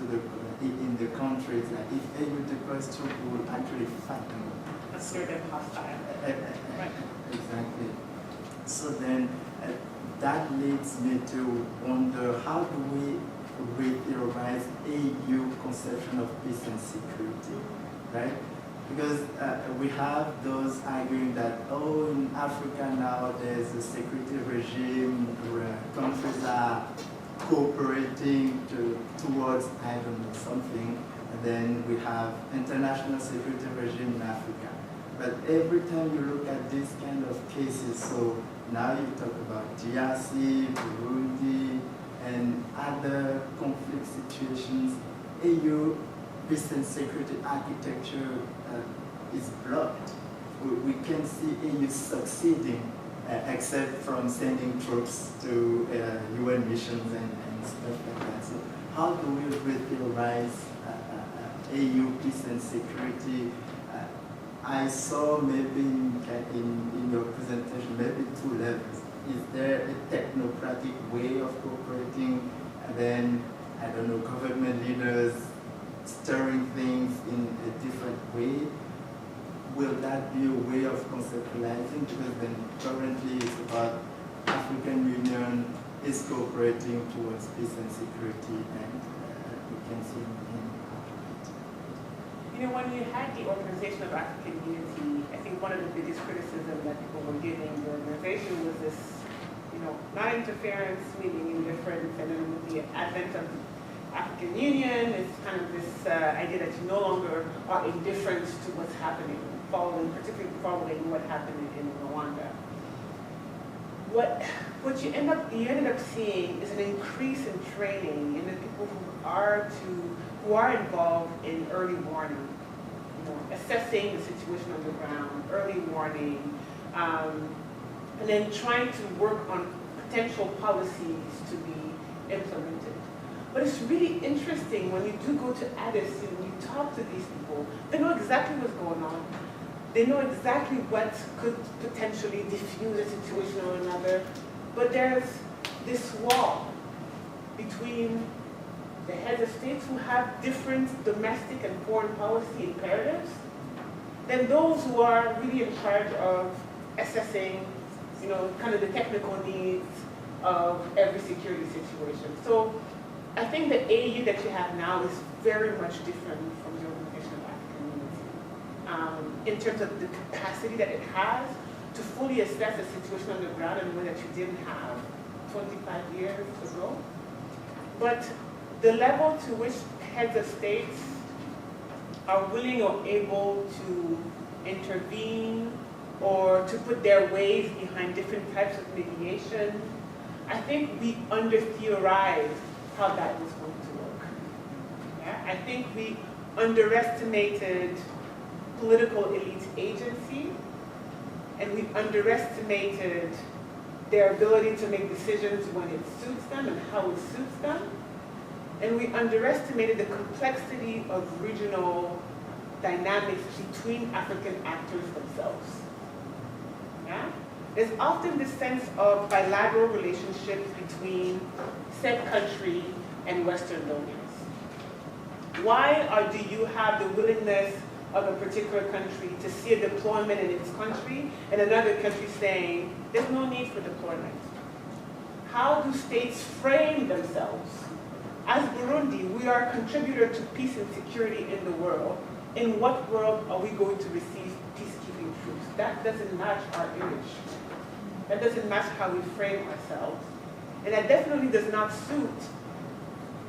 in the countries. Like if AU deploys troops, we will actually fight them. Assert them hostile. Right. Exactly. So then that leads me to wonder, how do we re-theorize AU conception of peace and security, right? Because we have those arguing that, oh, in Africa now there's a security regime where countries are cooperating towards, I don't know, something, and then we have international security regime in Africa. But every time you look at these kind of cases, so now you talk about DRC, Burundi, and other conflict situations, AU peace and security architecture is blocked. We can't see AU succeeding except from sending troops to UN missions and stuff like that. So how do we re-theorize AU peace and security? I saw maybe in your presentation, maybe 2 levels. Is there a technocratic way of cooperating? And then, I don't know, government leaders stirring things in a different way? Will that be a way of conceptualizing? Because then currently it's about African Union is cooperating towards peace and security, and we can see You know, when you had the Organization of African Unity, I think one of the biggest criticisms that people were giving the organization was this, you know, non-interference, meaning indifference, and then with the advent of the African Union, it's kind of this idea that you no longer are indifferent to what's happening, particularly following what happened in Rwanda. What you ended up seeing is an increase in training in the people who are involved in early warning, you know, assessing the situation on the ground, early warning, and then trying to work on potential policies to be implemented. But it's really interesting when you do go to Addis and you talk to these people, they know exactly what's going on. They know exactly what could potentially diffuse a situation or another, but there's this wall between the heads of states who have different domestic and foreign policy imperatives than those who are really in charge of assessing, you know, kind of the technical needs of every security situation. So I think the AU that you have now is very much different from the Organization of African Unity in terms of the capacity that it has to fully assess the situation on the ground in a way that you didn't have 25 years ago. But the level to which heads of states are willing or able to intervene or to put their ways behind different types of mediation, I think we under-theorized how that was going to work. Yeah? I think we underestimated political elite agency, and we underestimated their ability to make decisions when it suits them and how it suits them. And we underestimated the complexity of regional dynamics between African actors themselves. Yeah? There's often this sense of bilateral relationships between said country and Western donors. Why do you have the willingness of a particular country to see a deployment in its country and another country saying, there's no need for deployment? How do states frame themselves? As Burundi, we are a contributor to peace and security in the world. In what world are we going to receive peacekeeping troops? That doesn't match our image. That doesn't match how we frame ourselves. And that definitely does not suit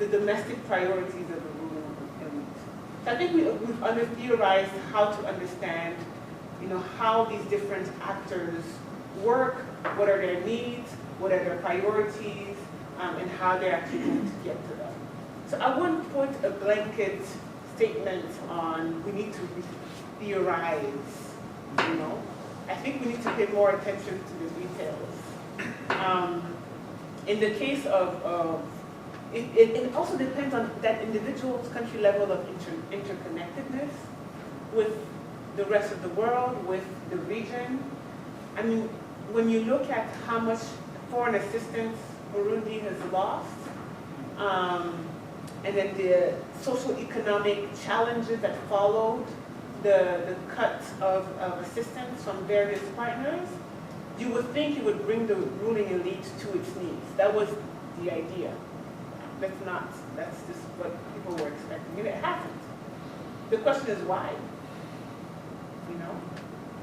the domestic priorities of the ruling elite. So I think we've under-theorized how to understand, you know, how these different actors work, what are their needs, what are their priorities, and how they're actually going to get to them. So I wouldn't put a blanket statement on we need to theorize, you know. I think we need to pay more attention to the details In the case of it also depends on that individual's country level of interconnectedness with the rest of the world, with the region. I mean, when you look at how much foreign assistance Burundi has lost, and then the socio-economic challenges that followed the cut of assistance from various partners, you would think it would bring the ruling elite to its knees. That was the idea. That's just what people were expecting, and it hasn't. The question is why? You know?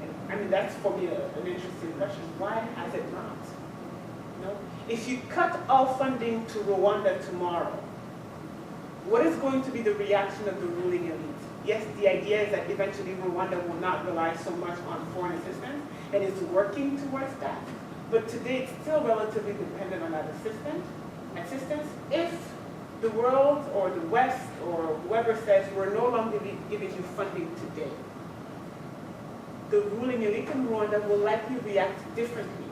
And, I mean, that's for me an interesting question. Why has it not? You know? If you cut all funding to Rwanda tomorrow, what is going to be the reaction of the ruling elite? Yes, the idea is that eventually Rwanda will not rely so much on foreign assistance, and is working towards that. But today it's still relatively dependent on that assistance if the world or the West or whoever says we're no longer giving you funding today. The ruling elite in Rwanda will likely react differently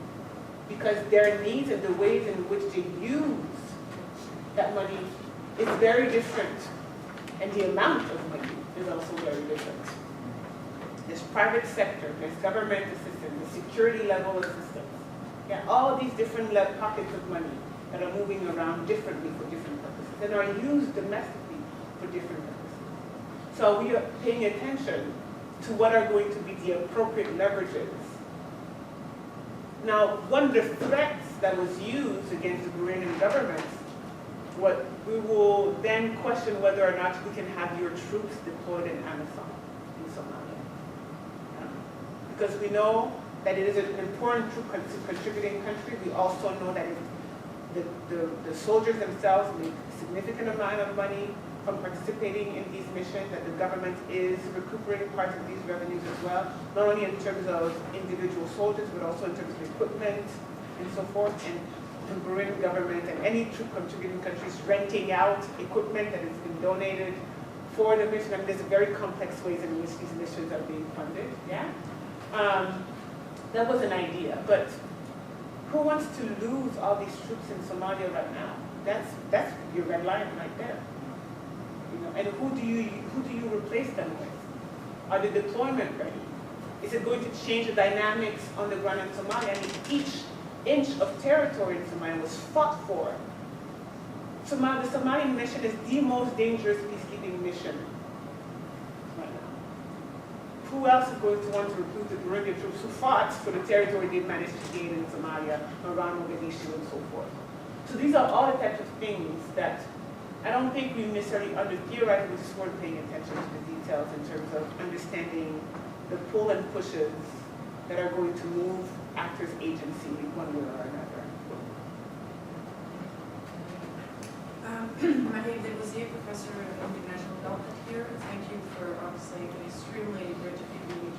because their needs and the ways in which they use that money is very different, and the amount of money is also very different. There's private sector, there's government assistance, the security level assistance. Yeah, all of these different pockets of money that are moving around differently for different purposes and are used domestically for different purposes. So we are paying attention to what are going to be the appropriate leverages. Now, one of the threats that was used against the Burundian government, what we will then question whether or not we can have your troops deployed in Amazon, in Somalia. Because we know that it is an important troop contributing country. We also know that the soldiers themselves make a significant amount of money from participating in these missions, that the government is recuperating parts of these revenues as well, not only in terms of individual soldiers, but also in terms of equipment and so forth. And the Burundian government and any troop contributing countries renting out equipment that has been donated for the mission. I mean, there's very complex ways in which these missions are being funded, yeah? That was an idea, but who wants to lose all these troops in Somalia right now? That's your red line right there. You know, and who do you replace them with? Are the deployment ready? Is it going to change the dynamics on the ground in Somalia? I mean, each inch of territory in Somalia was fought for. The Somalian mission is the most dangerous peacekeeping mission right now. Who else is going to want to recruit the Burundian troops who fought for the territory they managed to gain in Somalia, around Mogadishu and so forth? So these are all the types of things that I don't think we necessarily theoretically we just weren't paying attention to the details in terms of understanding the pull and pushes that are going to move actors' agency one way or another. Marie Debussier, Professor of International Development here. Thank you for obviously an extremely rich meeting.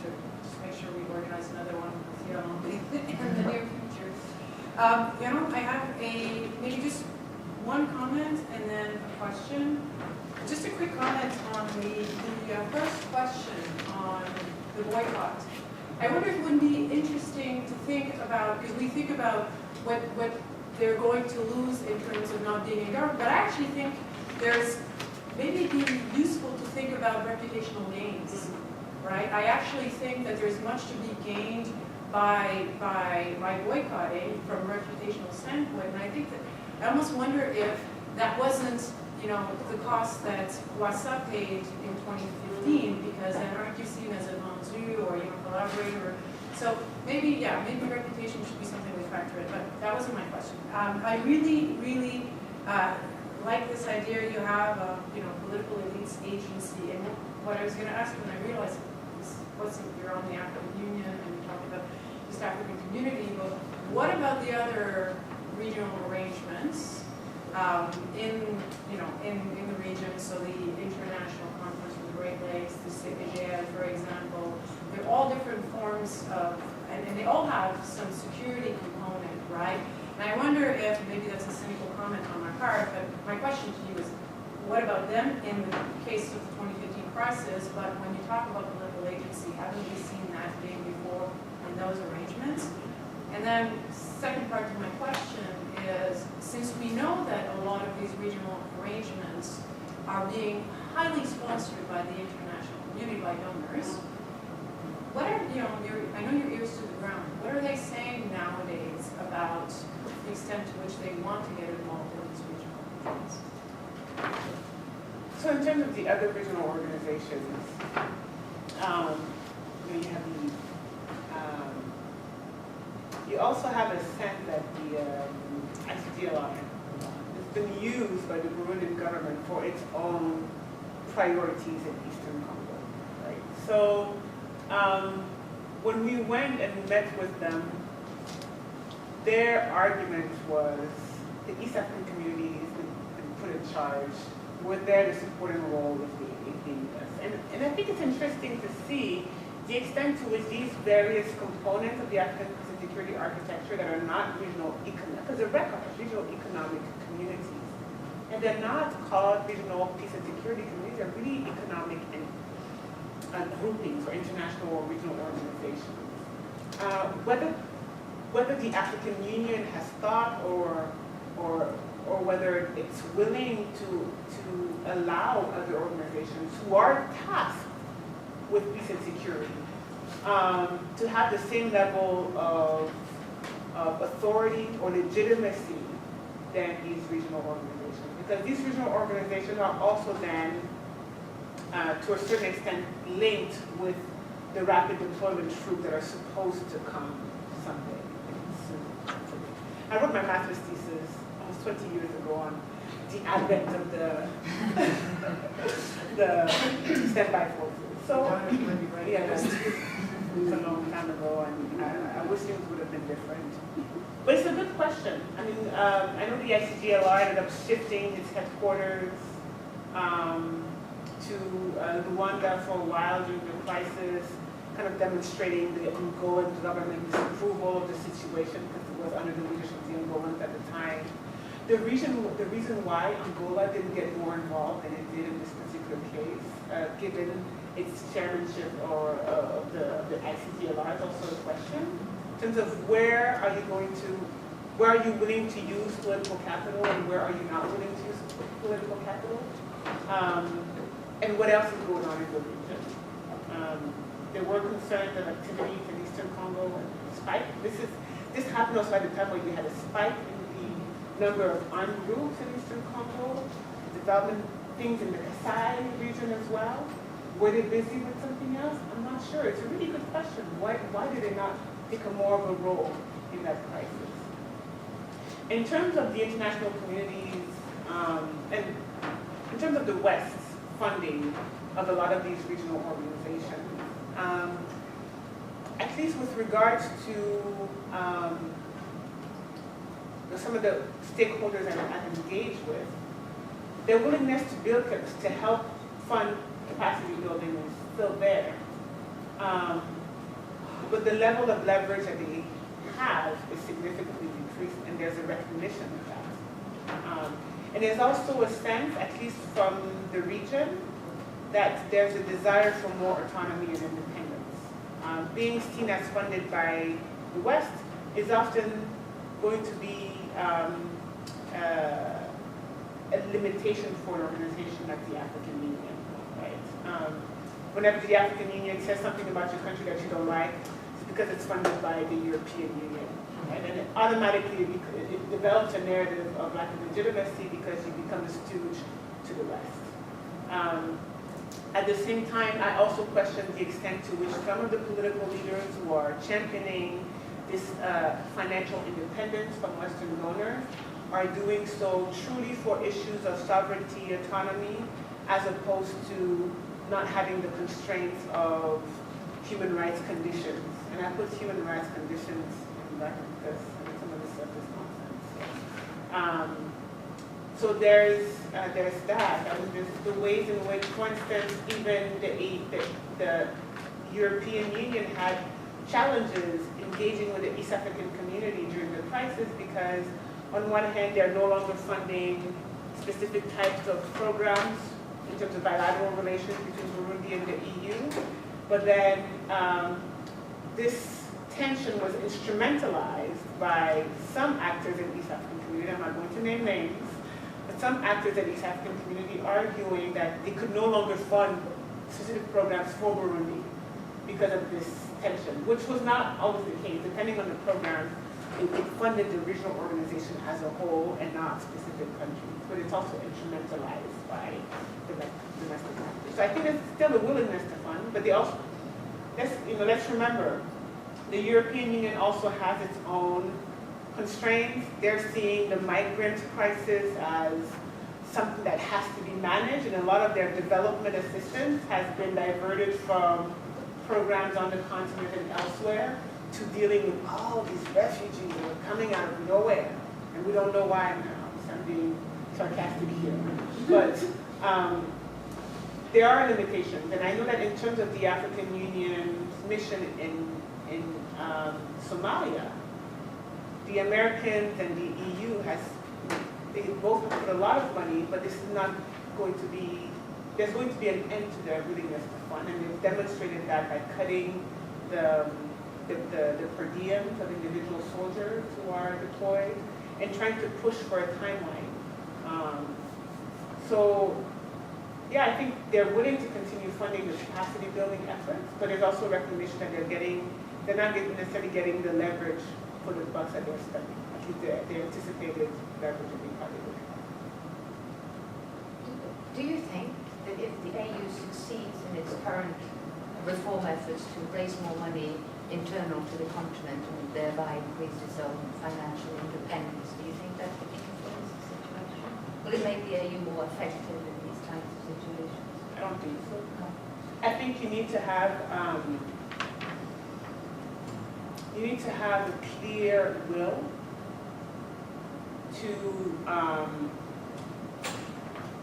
To just make sure we organize another one with Yolande in the near future. I have maybe just one comment and then a question. Just a quick comment on the first question on the boycott. I wonder if it would be interesting to think about, because we think about what they're going to lose in terms of not being in government, but I actually think there's maybe it'd be useful to think about reputational gains, right? I actually think that there's much to be gained by boycotting from a reputational standpoint, and I think that I almost wonder if that wasn't, the cost that Wasa paid in 2015, because then aren't you seen as a non-Jew or collaborator? So maybe reputation should be something we factor in, but that wasn't my question. I really, really like this idea you have of, political elites agency, and what I was going to ask when I realized this wasn't, you're on the African Union and you talked about East African community, but what about the other regional arrangements in the region? So the International Conference for the Great Lakes, the CPGA, for example, they're all different forms of, and they all have some security component, right? And I wonder if, maybe that's a cynical comment on my part, but my question to you is, what about them in the case of the 2015 crisis? But when you talk about political agency, haven't we seen that being before in those arrangements? And then second part to my question is, since we know that a lot of these regional arrangements are being highly sponsored by the international community, by donors, what are, I know your ears to the ground, what are they saying nowadays about the extent to which they want to get involved in these regional arrangements? So in terms of the other regional organizations, you have you also have a sense that the ICDLI has been used by the Burundian government for its own priorities in Eastern Congo, right? So when we went and met with them, their argument was the East African community has been put in charge. We're there to support and role with the APS. And I think it's interesting to see the extent to which these various components of the African peace and security architecture that are not regional economic, because they're recognized regional economic communities, and they're not called regional peace and security communities, they're really economic and groupings or international or regional organizations. Whether the African Union has thought or whether it's willing to allow other organizations who are tasked with peace and security to have the same level of authority or legitimacy than these regional organizations. Because these regional organizations are also then, to a certain extent, linked with the rapid deployment troops that are supposed to come someday. I wrote my master's thesis almost 20 years ago on the advent of the standby forces. So, yeah, it's a long time ago, and I wish things would have been different. But it's a good question. I mean, I know the ICGLR ended up shifting its headquarters to Rwanda for a while during the crisis, kind of demonstrating the Angolan government's approval of the situation because it was under the leadership of the Angolans at the time. The reason why Angola didn't get more involved than it did in this particular case, given its chairmanship of the ICGLR, is also a question. In terms of where are you willing to use political capital and where are you not willing to use political capital? And what else is going on in the region? There were concerns of activities in Eastern Congo and spike. This happened also at the time where you had a spike in the number of armed groups in Eastern Congo, development things in the Kasai region as well. Were they busy with something else? I'm not sure. It's a really good question. Why did they not take a more of a role in that crisis? In terms of the international communities, and in terms of the West's funding of a lot of these regional organizations, at least with regards to some of the stakeholders I've engaged with, their willingness to help fund capacity building is still there. But the level of leverage that they have is significantly decreased, and there's a recognition of that. And there's also a sense, at least from the region, that there's a desire for more autonomy and independence. Being seen as funded by the West is often going to be a limitation for an organization like the African Union, right? Whenever the African Union says something about your country that you don't like, it's because it's funded by the European Union. Right? And it automatically it develops a narrative of lack of legitimacy because you become a stooge to the West. At the same time, I also question the extent to which some of the political leaders who are championing this financial independence from Western donors are doing so truly for issues of sovereignty, autonomy, as opposed to not having the constraints of human rights conditions. And I put human rights conditions in brackets because some of this stuff is nonsense. So there's that. I mean, there's the ways in which, for instance, even the European Union had challenges engaging with the East African community during the crisis because, on one hand, they're no longer funding specific types of programs in terms of bilateral relations between Burundi and the EU, but then this tension was instrumentalized by some actors in the East African community. I'm not going to name names, but some actors in the East African community arguing that they could no longer fund specific programs for Burundi because of this tension, which was not always the case. Depending on the program, it funded the regional organization as a whole and not specific countries, but it's also instrumentalized by domestic actors. So I think there's still a willingness to fund, but they also, let's remember, the European Union also has its own constraints. They're seeing the migrant crisis as something that has to be managed, and a lot of their development assistance has been diverted from programs on the continent and elsewhere to dealing with all these refugees who are coming out of nowhere, and we don't know why now. I'm being sarcastic here, but there are limitations, and I know that in terms of the African Union's mission in Somalia, the Americans and the EU they both put a lot of money, but this is not going to be, there's going to be an end to their willingness to fund, and they've demonstrated that by cutting the per diems of individual soldiers who are deployed and trying to push for a timeline. So, yeah, I think they're willing to continue funding the capacity building efforts, but there's also recognition that they're not necessarily getting the leverage for the bucks that they're spending. At least their anticipated leverage will be probably good. Do you think that if the AU succeeds in its current reform efforts to raise more money internal to the continent and thereby increase its own financial independence, do you think that could influence the situation? Will it make the AU more effective in these types of situations? I don't think so. No. I think you need to have a clear will to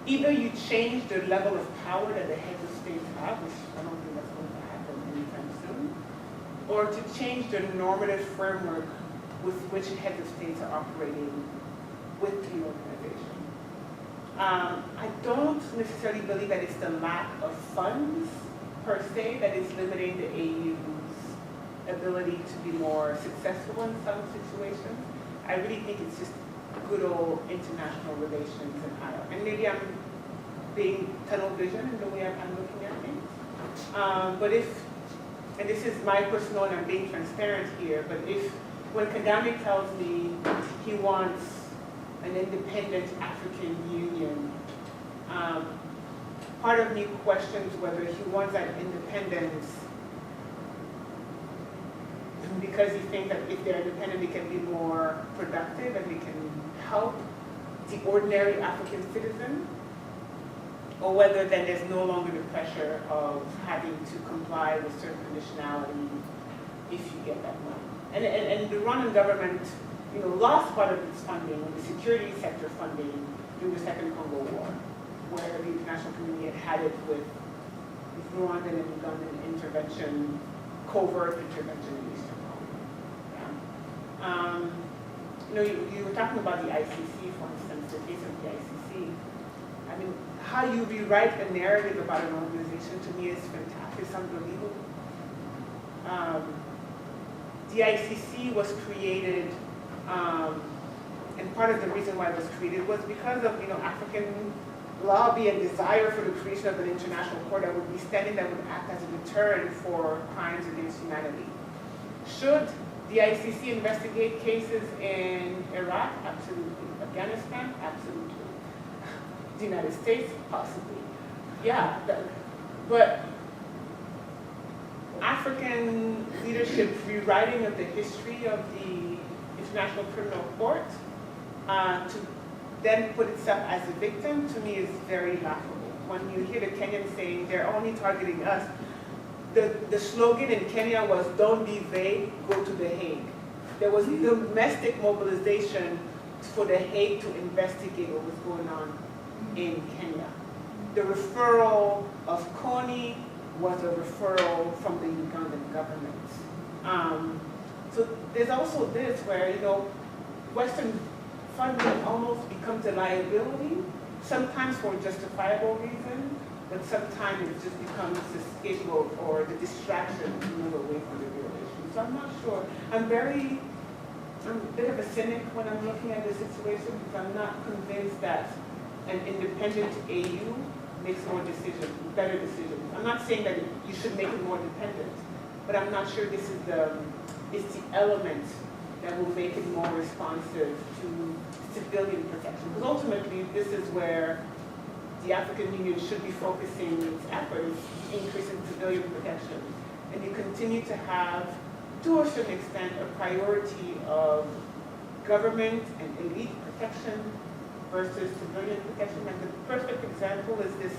either you change the level of power that the heads of states have, which I don't think that's going to happen anytime soon, or to change the normative framework with which heads of states are operating with the organization. I don't necessarily believe that it's the lack of funds per se that is limiting the AU's ability to be more successful in some situations. I really think it's just good old international relations and maybe I'm being tunnel vision in the way I'm looking at things. But if, and this is my personal, and I'm being transparent here, but if, when Kagame tells me he wants an independent African Union, part of me questions whether he wants that independence because he thinks that if they're independent, they can be more productive and they can help the ordinary African citizen, or whether then there's no longer the pressure of having to comply with certain conditionality if you get that money. And the Rwandan government, lost part of its funding, the security sector funding, during the Second Congo War, where the international community had it with Rwandan and Ugandan intervention, covert intervention in Eastern Congo. Yeah. You were talking about the ICC, for instance, the case of the ICC. I mean, how you rewrite a narrative about an organization to me is fantastic, it's unbelievable. The ICC was created, and part of the reason why it was created was because of African lobby and desire for the creation of an international court that would be standing, that would act as a deterrent for crimes against humanity. Should the ICC investigate cases in Iraq? Absolutely. Afghanistan? Absolutely. The United States? Possibly. Yeah, but African leadership rewriting of the history of the International Criminal Court to then put itself as a victim, to me, is very laughable. When you hear the Kenyans saying they're only targeting us, the slogan in Kenya was, don't be vague, go to The Hague. There was domestic mobilization for The Hague to investigate what was going on in Kenya. The referral of Kony was a referral from the Ugandan government. So there's also this where, Western funding almost becomes a liability, sometimes for a justifiable reason, but sometimes it just becomes the scapegoat or the distraction to move away from the real issue. So I'm not sure. I'm a bit of a cynic when I'm looking at the situation because I'm not convinced that an independent AU makes better decisions. I'm not saying that you should make it more dependent, but I'm not sure this is the element that will make it more responsive to civilian protection. Because ultimately, this is where the African Union should be focusing its efforts, increasing civilian protection. And you continue to have, to a certain extent, a priority of government and elite protection versus civilian protection. And the perfect example is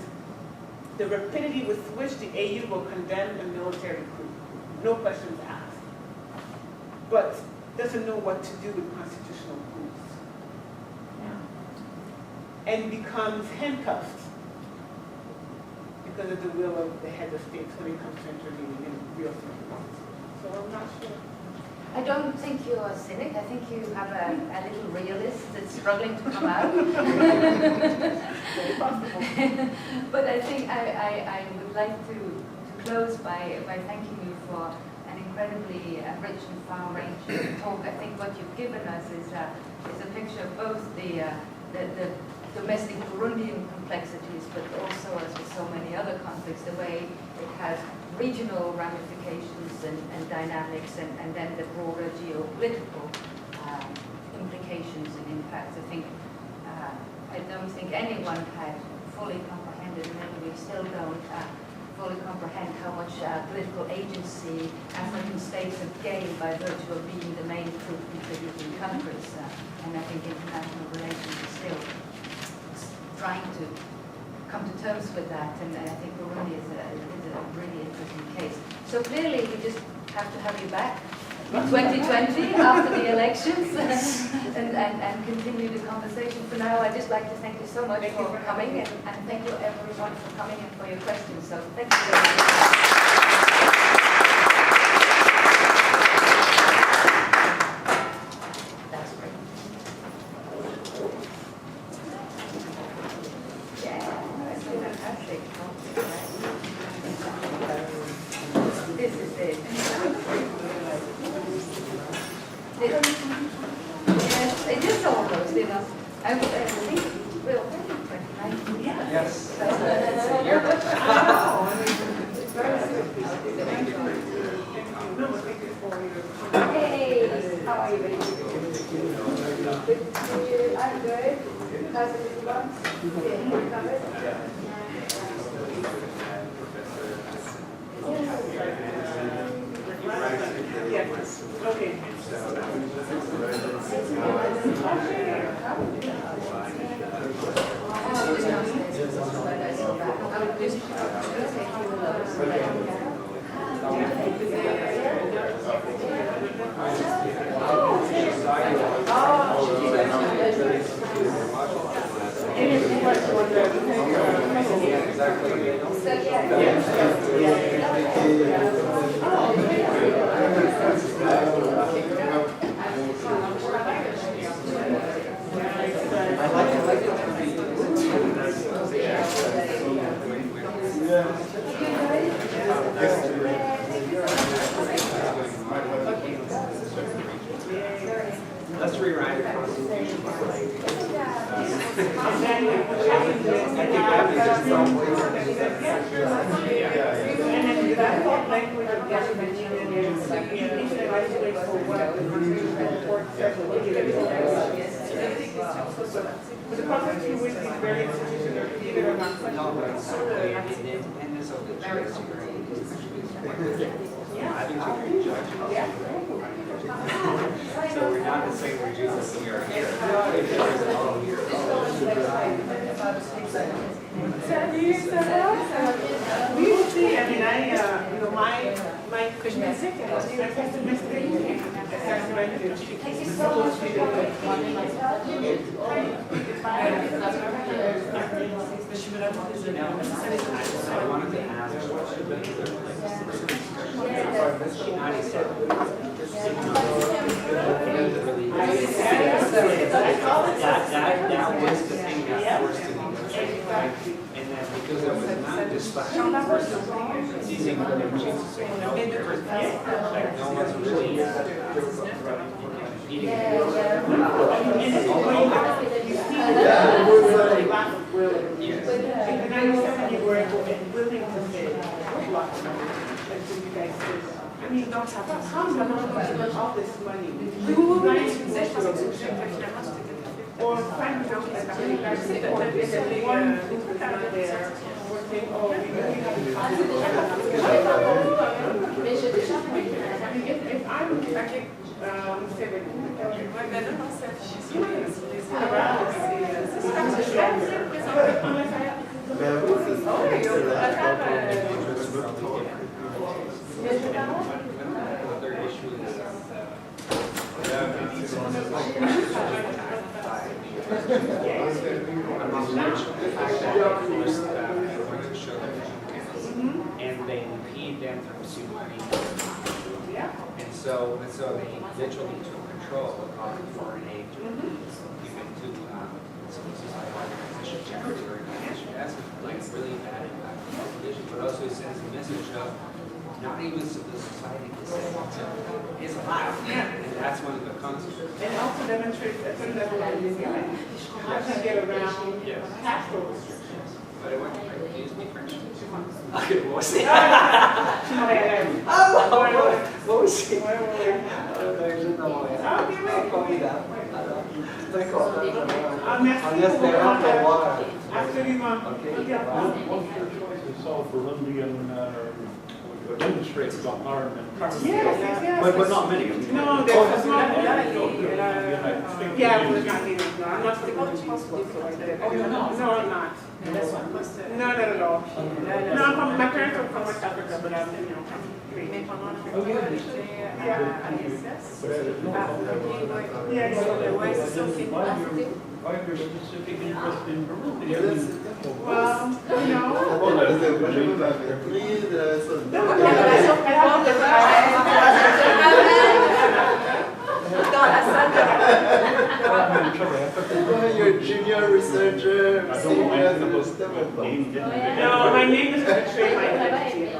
the rapidity with which the AU will condemn a military coup, no questions asked, but doesn't know what to do with constitutional coups. And becomes handcuffed because of the will of the head of states when it comes to intervening in real situations. So I'm not sure. I don't think you're a cynic. I think you have a little realist that's struggling to come out. But I think I would like to close by thanking you for an incredibly rich and far-ranging talk. I think what you've given us is a picture of both the domestic Burundian complexities, but also, as with so many other conflicts, the way it has regional ramifications and dynamics, and then the broader geopolitical implications and impacts. I don't think anyone had fully comprehended, and maybe we still don't fully comprehend how much political agency African states have gained by virtue of being the main troop contributing countries. And I think international relations is still trying to come to terms with that, and I think Burundi is a really interesting case. So clearly we just have to have you back in 2020 after the elections and continue the conversation. For now, I'd just like to thank you so much for coming, and thank you everyone for coming and for your questions. So thank you very much. Let's rewrite the Constitution. The Constitution would be very institutional, believe it or not. I think you're a great judge. So we're not to say we're Jesus, we are here. We will see. I mean, my pessimistic assessment is supposed to be I wanted to ask that was the thing that forced to negotiate. And then because it was not dispatched, easy for them to say no. Like no one's really eating it. I mean, don't have to come all this money. Or find a job that's really nice and important. If one is not there, working, or we have if I'm, say that, Another issue is and they impede them from receiving money. And so they literally took control of foreign aid given to civil society organizations, charity organizations. That's like really bad impact on population, but also it sends a message of not even civil society is allowed. And that's one of the consequences. and also demonstrates a certain level of resilience. How to get around pastoral restrictions. But it went, right? You speak French? Okay, what was it? What was it? Absolument. One choice is saw Burundian demonstrators on Ireland. Yes. But not many. No, there's a small yeah, we're not leaving. No, I'm not sticking to Jesus. No, I'm not. No, not at all. No, my parents are from West Africa, but I'm, you know, Mais pendant la ouais, c'est ça, c'est Why have you specific interest in Burundi? well, you know. You're a junior researcher. I don't know anything about name. No, my name is going to betray my identity.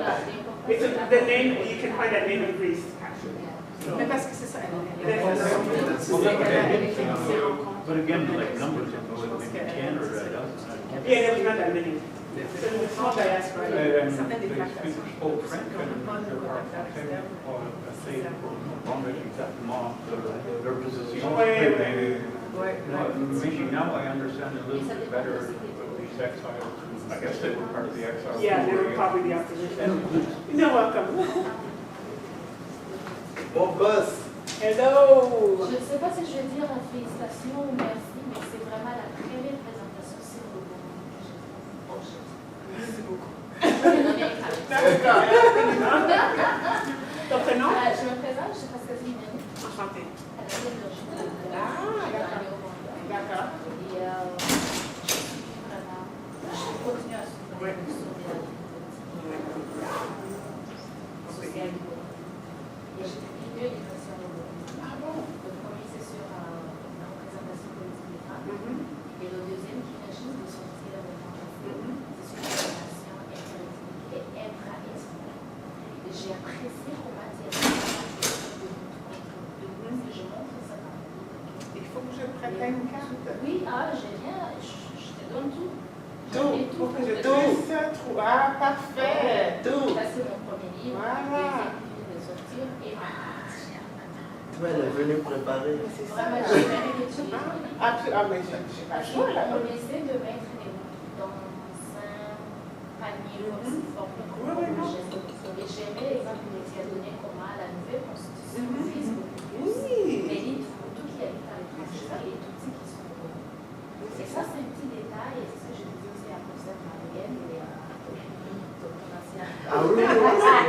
It's the name, you can find that name in Greece, actually. Mais parce que c'est ça. But again, like numbers of maybe 10 or a dozen. Yeah, there's not that many. It's a small diaspora. And they spoke French and their position. Maybe now I understand a little bit better these exiles. I guess they were part of the exile. Yeah, they were probably the opposition. You're welcome. Bon boss. Hello. Je ne sais pas si je vais dire félicitations ou merci, mais c'est vraiment la très belle présentation sur le Burundi. Merci beaucoup. Ton prénom? Je me présente, je suis Pascal Zimène. Enchantée. À la ville de Burundi. D'accord. Et je continue à soutenir sur des sociales. Et j'ai pris 2 livres sur le Burundi. Ah bon? Le premier, c'est sur la représentation politique des femmes. Et le deuxième, qui vient juste de sortir le temps c'est sur la relation interethnique et intra-ethnique. Et j'ai apprécié comment dire je montre ça dans le livre. Il faut que je prenne une carte. Oui, j'ai bien, je te donne tout. Tout. Ah, parfait. Tout. Ça, c'est mon premier livre. Voilà. Le deuxième livre de sortir et Toi, elle est venue préparer. C'est ça. vraiment, j'ai bien étudié. Ah, mais je ne sais pas jouer là. On essaie de mettre les mots dans un panier forme Oui, non. Et j'aimais l'exemple que tu as donné comment la nouvelle constitution vise beaucoup plus Oui. mérite pour tout qui habite à l'étranger et tout ce qui sont bons. Et ça, c'est un petit détail, et c'est ce que je disais aussi à la professeure Marielle et à ton ancien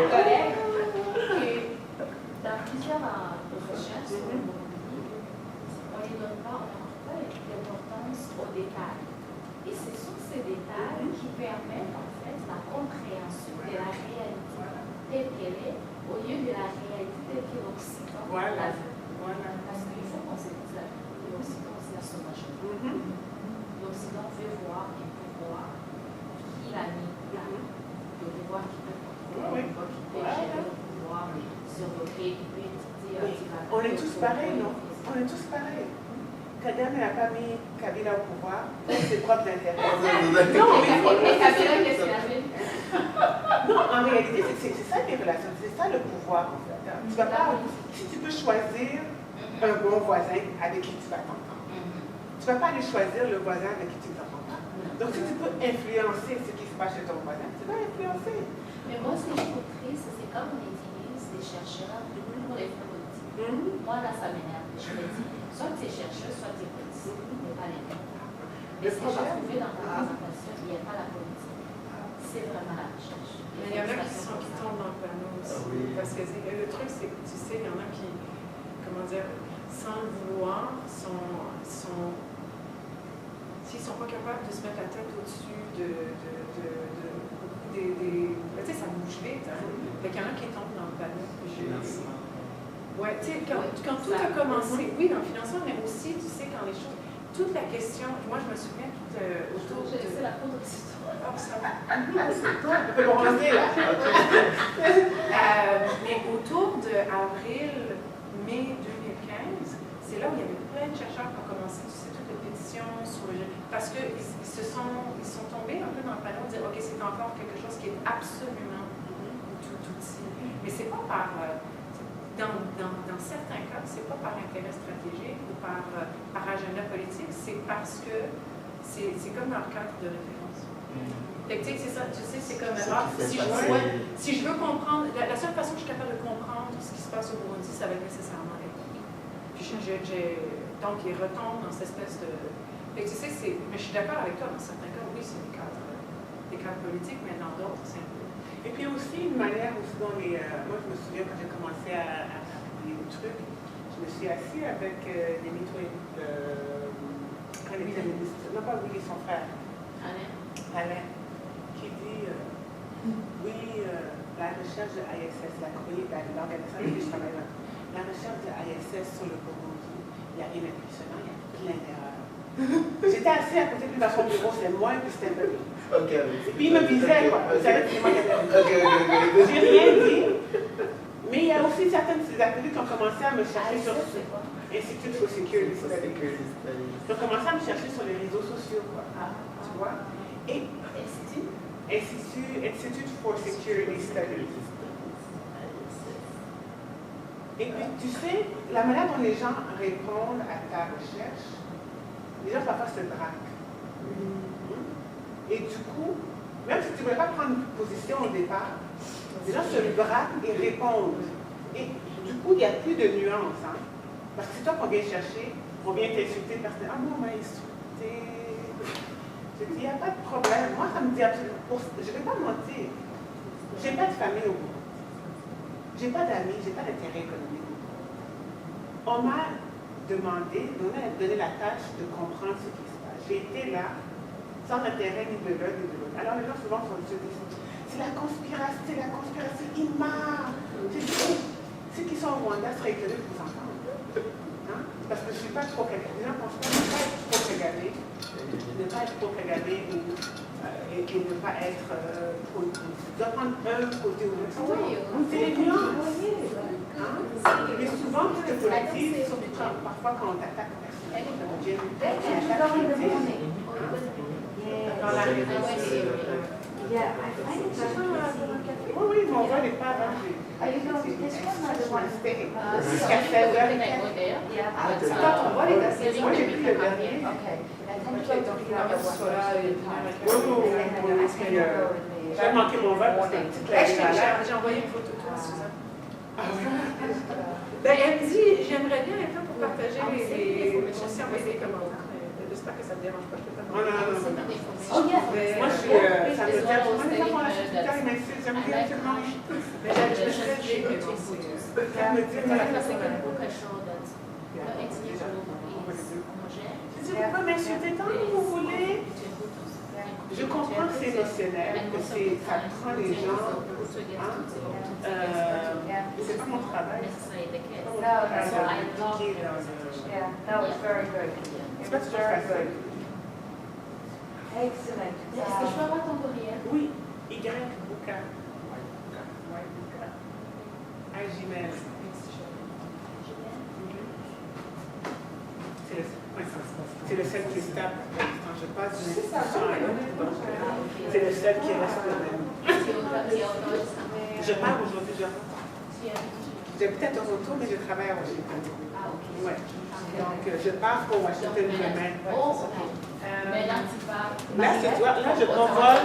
collègue, que dans plusieurs recherches sur le Burundi, on ne donne pas, on n'apporte pas l'importance aux détails. Et ce sont ces détails qui permettent en fait la compréhension de la réalité telle qu'elle est, au lieu de la réalité telle que l'Occident la veut. Parce qu'il faut qu'on se dise que l'Occident c'est la sommation. L'Occident veut voir un pouvoir qui l'a mis là, le pouvoir qui peut porter Oui. qui peut gérer le pouvoir sur le crédibilité. On est tous pareils, non? On est tous pareils. Kagame n'a pas mis Kabila au pouvoir pour ses propres intérêts. Non, en réalité, c'est ça les relations, c'est ça le pouvoir en fait. Tu vas pas, si tu peux choisir un bon voisin avec qui tu vas t'entendre, tu ne vas pas aller choisir le voisin avec qui tu ne t'entends pas. Donc si tu peux influencer ce qui se passe chez ton voisin, tu vas influencer. Mais moi, ce que je trouve triste, c'est quand on utilise des chercheurs pour les fins politiques. Moi, là, ça m'énerve. Je me dis, soit tu es chercheur, soit tu es politique, mais pas les deux. Mais ce que j'ai trouvé dans ta présentation, il n'y a pas la politique. C'est vraiment la recherche. Mais il y en a qui tombent dans le panneau aussi. Parce que le truc, c'est que tu sais, il y en a qui, comment dire, sans le vouloir, s'ils ne sont pas capables de se mettre la tête au-dessus des. Tu sais, ça bouge vite, hein. Fait qu'il y en a qui tombent dans le panneau. Ouais, tu sais, quand tout a commencé, oui, dans le financement, mais aussi, tu sais, quand les choses. Toute la question, moi je me souviens tout autour de. C'est la poudre de citron. Oh, ça va. On peut le ranger là. Mais autour de avril-mai 2015, c'est là où il y avait plein de chercheurs qui ont commencé, tu sais, toutes les pétitions sur le. Parce qu'ils sont tombés un peu dans le panneau de dire, OK, c'est encore quelque chose qui est absolument tout outil. Mais c'est pas par. Dans certains cas, c'est pas par intérêt stratégique ou par agenda politique, c'est parce que c'est comme dans le cadre de référence. Fait que tu sais, c'est ça, tu sais, c'est comme si je veux comprendre, la seule façon que je suis capable de comprendre ce qui se passe au Burundi, ça va être nécessairement l'époque. Puis donc il retombe dans cette espèce de. Fait que tu sais, mais je suis d'accord avec toi, dans certains cas, oui, c'est des cadres politiques, mais dans d'autres, c'est un peu. Et puis aussi une manière aussi dont moi je me souviens quand j'ai commencé à publier des trucs, je me suis assise avec des mitoyens, quand il était ministre, non pas Willy, son frère, Alain, qui dit oui, la recherche de l'ISS, l'organisation de travail, la recherche de l'ISS sur le Burundi, il n'y a rien d'impressionnant, il y a plein d'erreurs. J'étais assis à côté de lui dans son bureau, c'était moi et puis c'était un peu. Puis il me visait, quoi. Vous savez, c'est moi qui avais. J'ai rien dit. Mais il y a aussi certaines de ces ateliers qui ont commencé à me chercher sur Institute for Security Studies. Ils ont commencé à me chercher sur les réseaux sociaux, quoi. Tu vois? Et Institute for Security Studies. Et puis, tu sais, la manière dont les gens répondent à ta recherche, les gens parfois se braquent. Et du coup, même si tu ne voulais pas prendre une position au départ, les gens se braquent et répondent. Et du coup, il n'y a plus de nuances. Hein? Parce que c'est toi qu'on vient chercher, on vient t'insulter parce que, ah non, on m'a insulté. Je dis, il n'y a pas de problème. Moi, ça me dit absolument. Je ne vais pas mentir. Je n'ai pas de famille au bout. Je n'ai pas d'amis, je n'ai pas d'intérêt économique au bout. On m'a donné la tâche de comprendre ce qui se passe. J'ai été là, sans intérêt ni de l'un ni de l'autre. Alors les gens souvent se disent, c'est la conspiration, ils marrent. Ceux qui sont au Rwanda seraient étonnés de vous entendre. Hein? Parce que je ne suis pas trop regardée. Les gens pensent pas ne pas être trop regardée, ne pas être trop regardée et ne pas être trop. Tu dois prendre un côté ou l'autre. C'est les nuances. Hein? Mais souvent, tout est politique, surtout parfois quand on t'attaque personnellement, ça devient une attaque politique. Dans la réponse. Yeah, I find it very interesting. Oui, mais on voit les parents. This one I want to Jusqu'à 16 heures. Yeah. Quand on voit les dossiers, moi j'ai pris le dernier. Okay. Donc, il va soit là et J'ai manqué mon vol parce que j'ai envoyé une photo de toi, Suzanne. Ah oui. Ben, elle me dit, j'aimerais bien être là pour partager les aussi envoyer des commentaires. J'espère que ça ne te dérange pas. Non. Oh, yeah. Moi, je suis. Ça me dit, moi, les enfants, là, je suis tard, mais j'aime bien absolument. Mais je me suis dit, mais bon, Ça me dit, je dis, vous pouvez m'insulter tant que vous voulez. Je comprends que c'est émotionnel, que ça prend les gens. C'est pas mon travail. No, it's very good. C'est pas toujours facile. Excellent. Est-ce que je peux avoir ton courriel? Oui, Y Bouka. Yolande Bouka. Agimel. C'est le seul qui est stable. Quand je passe d'une institution à l'autre, donc c'est le seul qui reste le même. Je pars aujourd'hui, j'ai peut-être un retour, mais je travaille à Washington. Ouais. Donc je pars pour Washington demain. Mais là, tu pars. Là, je prends vol.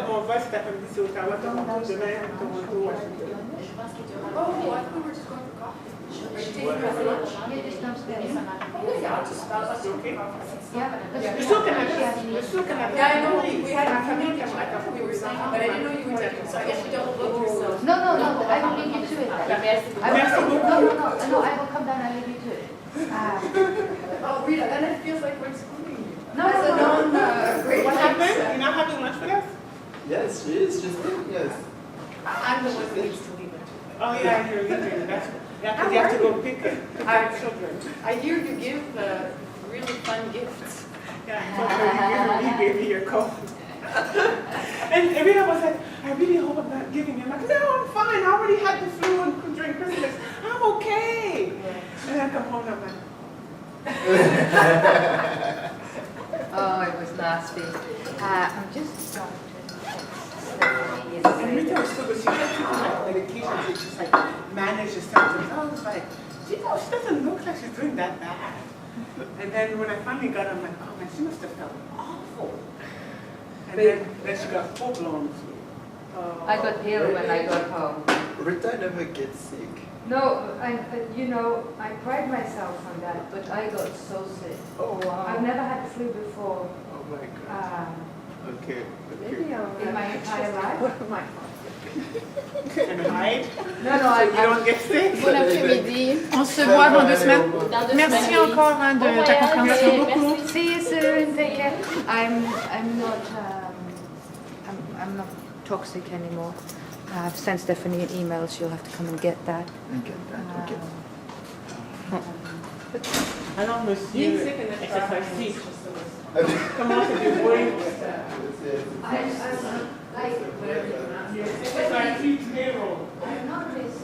Mon vol cet après-midi, c'est Ottawa, Toronto, demain, Toronto, Washington. Je pense que tu auras. Oh, I thought we were just going for coffee. Are you taking my lunch? Yeah, just downstairs. Oh, yeah, I'll just, Okay. Yeah, You're still gonna Yeah, I know, we had a communication, I thought we were saying, but I didn't know you were taking, so I guess you double booked yourself. No, I will leave you to it then. No, I will come down and leave you to it. Oh, Rita, then it feels like we're excluding you. No, As a non-grade. What happened? You're not having lunch with us? Yes, she is. She's doing yes. I'm the one who needs to leave it. Oh, yeah, you're leaving. That's, yeah, because you have to go pick up children. I hear you give really fun gifts. Yeah, so you gave me your coat. And everyone was like, I really hope I'm not giving you. I'm like, no, I'm fine. I already had the flu and during Christmas. I'm okay. And I come home and I'm like, Oh, it was nasty. I'm just going and Rita was so good. She kept taking like medication to just like manage the symptoms. I was like, she doesn't look like she's doing that bad. And then when I finally got her, I'm like, oh man, she must have felt awful. And then she got full-blown flu. I got ill when I got home. Rita never gets sick. No, I pride myself on that, but I got so sick. Oh wow. I've never had the flu before. Oh my god. Okay. In my entire life. And hide. No, So you don't get sick. Bon après-midi. On se voit dans 2 semaines. Dans 2 Merci semaines. encore de ta compréhension. Merci. See you soon. Take care. I'm not toxic anymore. I've sent Stephanie an email. She'll have to come and get that. Okay, okay. Alors, Being monsieur, sick in the exercise truck six. is just the worst. Comment se débrouille? Exercise 6-0. I'm not this.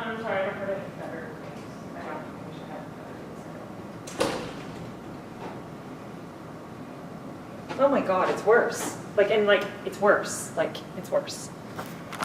I'm sorry, I heard it better. I have, we should have better. Oh my God, it's worse. Like, and like, it's worse. Like, it's worse.